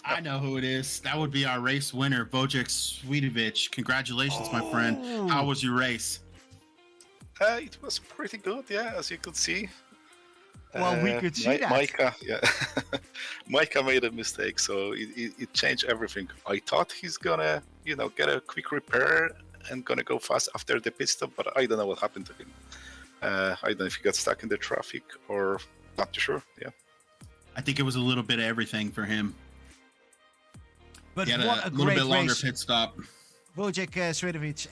I know who it is. That would be our race winner, Wojciech Swidovic. Congratulations, my friend. How was your race? It was pretty good, yeah, as you could see. Well, we could see that. Micah, yeah. Micah made a mistake, so it changed everything. I thought he's gonna, get a quick repair and gonna go fast after the pit stop, but I don't know what happened to him. I don't know if he got stuck in the traffic or not too sure, yeah. I think it was a little bit of everything for him. But he had what a little great bit longer race. Pit stop. Wojciech Swidovic,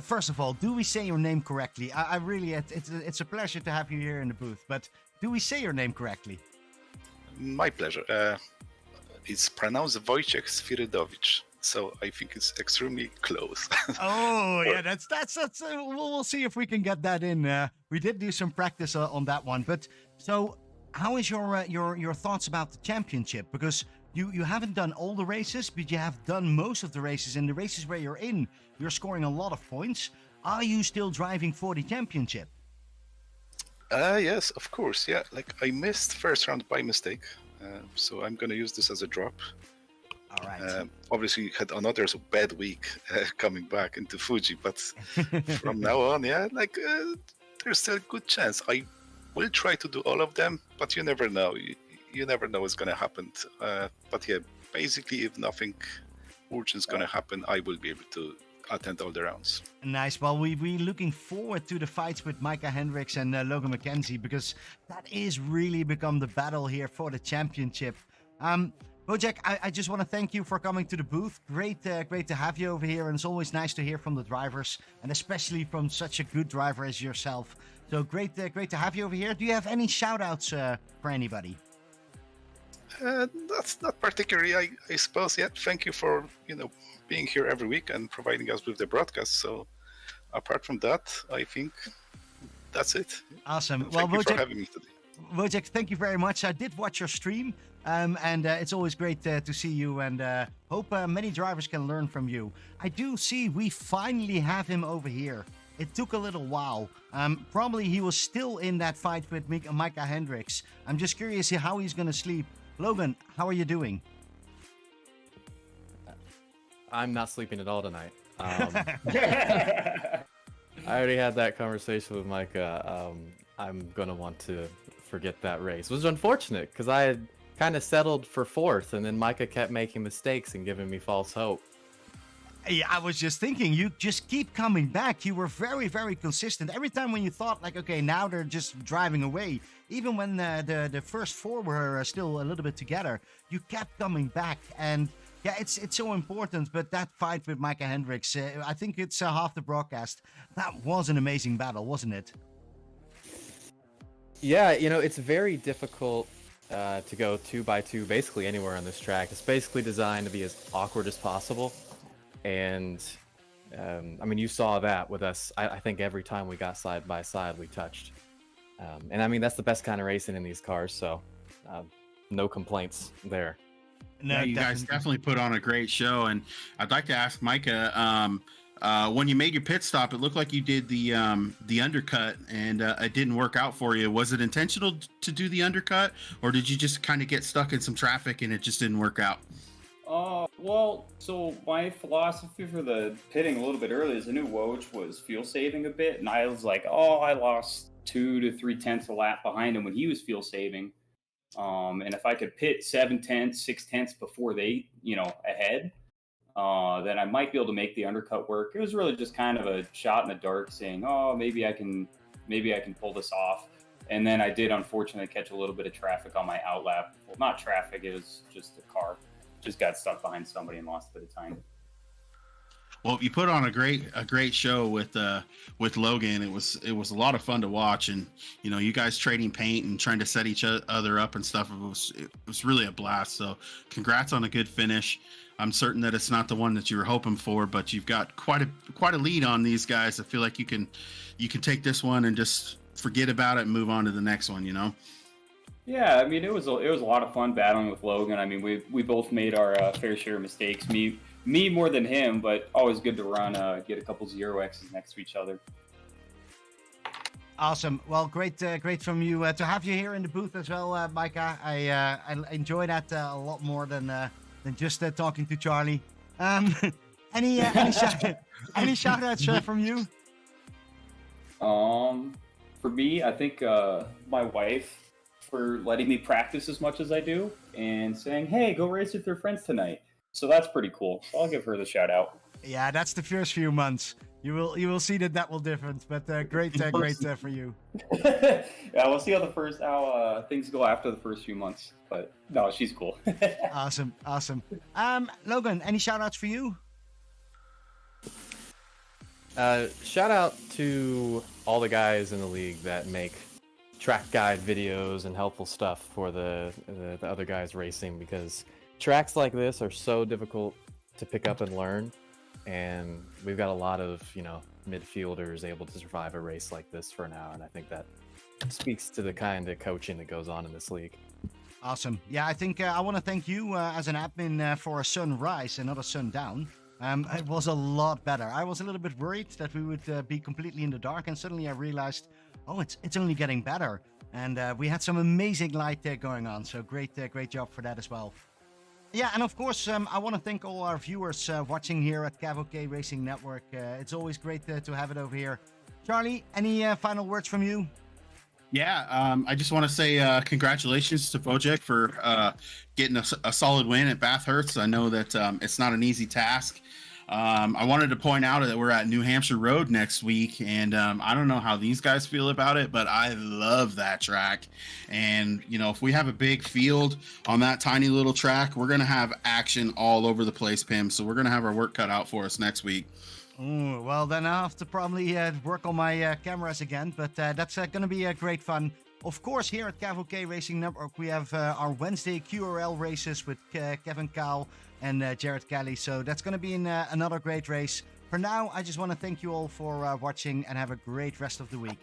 first of all, do we say your name correctly? I really, it's a pleasure to have you here in the booth, but do we say your name correctly? My pleasure. It's pronounced Wojciech Swidovic, so I think it's extremely close. Oh, yeah, that's we'll see if we can get that in. We did do some practice on that one, but so how is your thoughts about the championship? Because you haven't done all the races, but you have done most of the races. In the races where you're in, you're scoring a lot of points. Are you still driving for the championship? Yes, of course. Yeah, like I missed first round by mistake, so I'm gonna use this as a drop. All right. Obviously, had another bad week coming back into Fuji, but from now on, yeah, there's still a good chance. I will try to do all of them, but you never know. You never know what's gonna happen. But yeah, basically, if nothing urgent is gonna happen, I will be able to attend all the rounds. Nice. Well, we're looking forward to the fights with Micah Hendricks and Logan McKenzie, because that is really become the battle here for the championship. Wojciech, I just want to thank you for coming to the booth. Great to have you over here, and it's always nice to hear from the drivers, and especially from such a good driver as yourself. So great to have you over here. Do you have any shout-outs for anybody? That's not particularly, I suppose. Yeah, thank you for being here every week and providing us with the broadcast. So apart from that, I think that's it. Awesome. Thank you for having me today. Wojciech, thank you very much. I did watch your stream, and it's always great to see you, and hope many drivers can learn from you. I do see we finally have him over here. It took a little while. Probably he was still in that fight with Micah Hendricks. I'm just curious how he's going to sleep. Logan, how are you doing? I'm not sleeping at all tonight. I already had that conversation with Micah. I'm going to want to forget that race. It was unfortunate because I had kind of settled for fourth, and then Micah kept making mistakes and giving me false hope. Yeah, I was just thinking, you just keep coming back. You were very, very consistent. Every time when you thought, like, okay, now they're just driving away, even when the first four were still a little bit together, you kept coming back. And yeah, it's so important. But that fight with Micah Hendricks, I think it's half the broadcast. That was an amazing battle, wasn't it? Yeah, it's very difficult to go 2x2 basically anywhere on this track. It's basically designed to be as awkward as possible. And I mean, you saw that with us. I think every time we got side by side, we touched. And I mean, that's the best kind of racing in these cars. So no complaints there. No, you guys definitely put on a great show. And I'd like to ask Micah, when you made your pit stop, it looked like you did the undercut, and it didn't work out for you. Was it intentional to do the undercut, or did you just kind of get stuck in some traffic and it just didn't work out? Well, so my philosophy for the pitting a little bit earlier is I knew Woj was fuel saving a bit, and I was like, I lost 2 to 3 tenths a lap behind him when he was fuel saving. And if I could pit 7 tenths, 6 tenths before they, ahead, then I might be able to make the undercut work. It was really just kind of a shot in the dark, saying, maybe I can pull this off. And then I did unfortunately catch a little bit of traffic on my outlap. Well, not traffic, it was just a car. Just got stuck behind somebody and lost a bit of time. Well, you put on a great show with Logan. It was a lot of fun to watch, and you guys trading paint and trying to set each other up and stuff. It was really a blast. So, congrats on a good finish. I'm certain that it's not the one that you were hoping for, but you've got quite a lead on these guys. I feel like you can take this one and just forget about it and move on to the next one. Yeah, I mean, it was a lot of fun battling with Logan. I mean, we both made our fair share of mistakes. Me more than him, but always good to run, get a couple 0X's next to each other. Awesome. Well, great from you to have you here in the booth as well, Micah. I enjoy that a lot more than just talking to Charlie. Any shout outs from you? For me, I think my wife for letting me practice as much as I do and saying, "Hey, go race with your friends tonight." So that's pretty cool. So I'll give her the shout out. Yeah, that's the first few months. You will see that will different, but great for you. Yeah, we'll see how things go after the first few months. But no, she's cool. Awesome. Logan, any shout outs for you? Shout out to all the guys in the league that make track guide videos and helpful stuff for the other guys racing, because tracks like this are so difficult to pick up and learn, and we've got a lot of midfielders able to survive a race like this for now, and I think that speaks to the kind of coaching that goes on in this league. Awesome. Yeah, I think I want to thank you as an admin for a sunrise and not a sundown. It was a lot better. I was a little bit worried that we would be completely in the dark, and suddenly I realized, oh, it's only getting better. And we had some amazing light there going on, so great job for that as well. Yeah, and of course, I want to thank all our viewers watching here at CAVOK Racing Network. It's always great to have it over here. Charlie, any final words from you? Yeah, I just want to say congratulations to Wojciech for getting a solid win at Bathurst. I know that it's not an easy task. I wanted to point out that we're at New Hampshire Road next week, and I don't know how these guys feel about it, but I love that track. And, if we have a big field on that tiny little track, we're going to have action all over the place, Pim. So we're going to have our work cut out for us next week. Ooh, well, then I'll have to probably work on my cameras again, but that's going to be great fun. Of course, here at CAVOK Racing Network, we have our Wednesday QRL races with Kevin Kyle and Jared Kelly. So that's going to be another great race. For now, I just want to thank you all for watching and have a great rest of the week.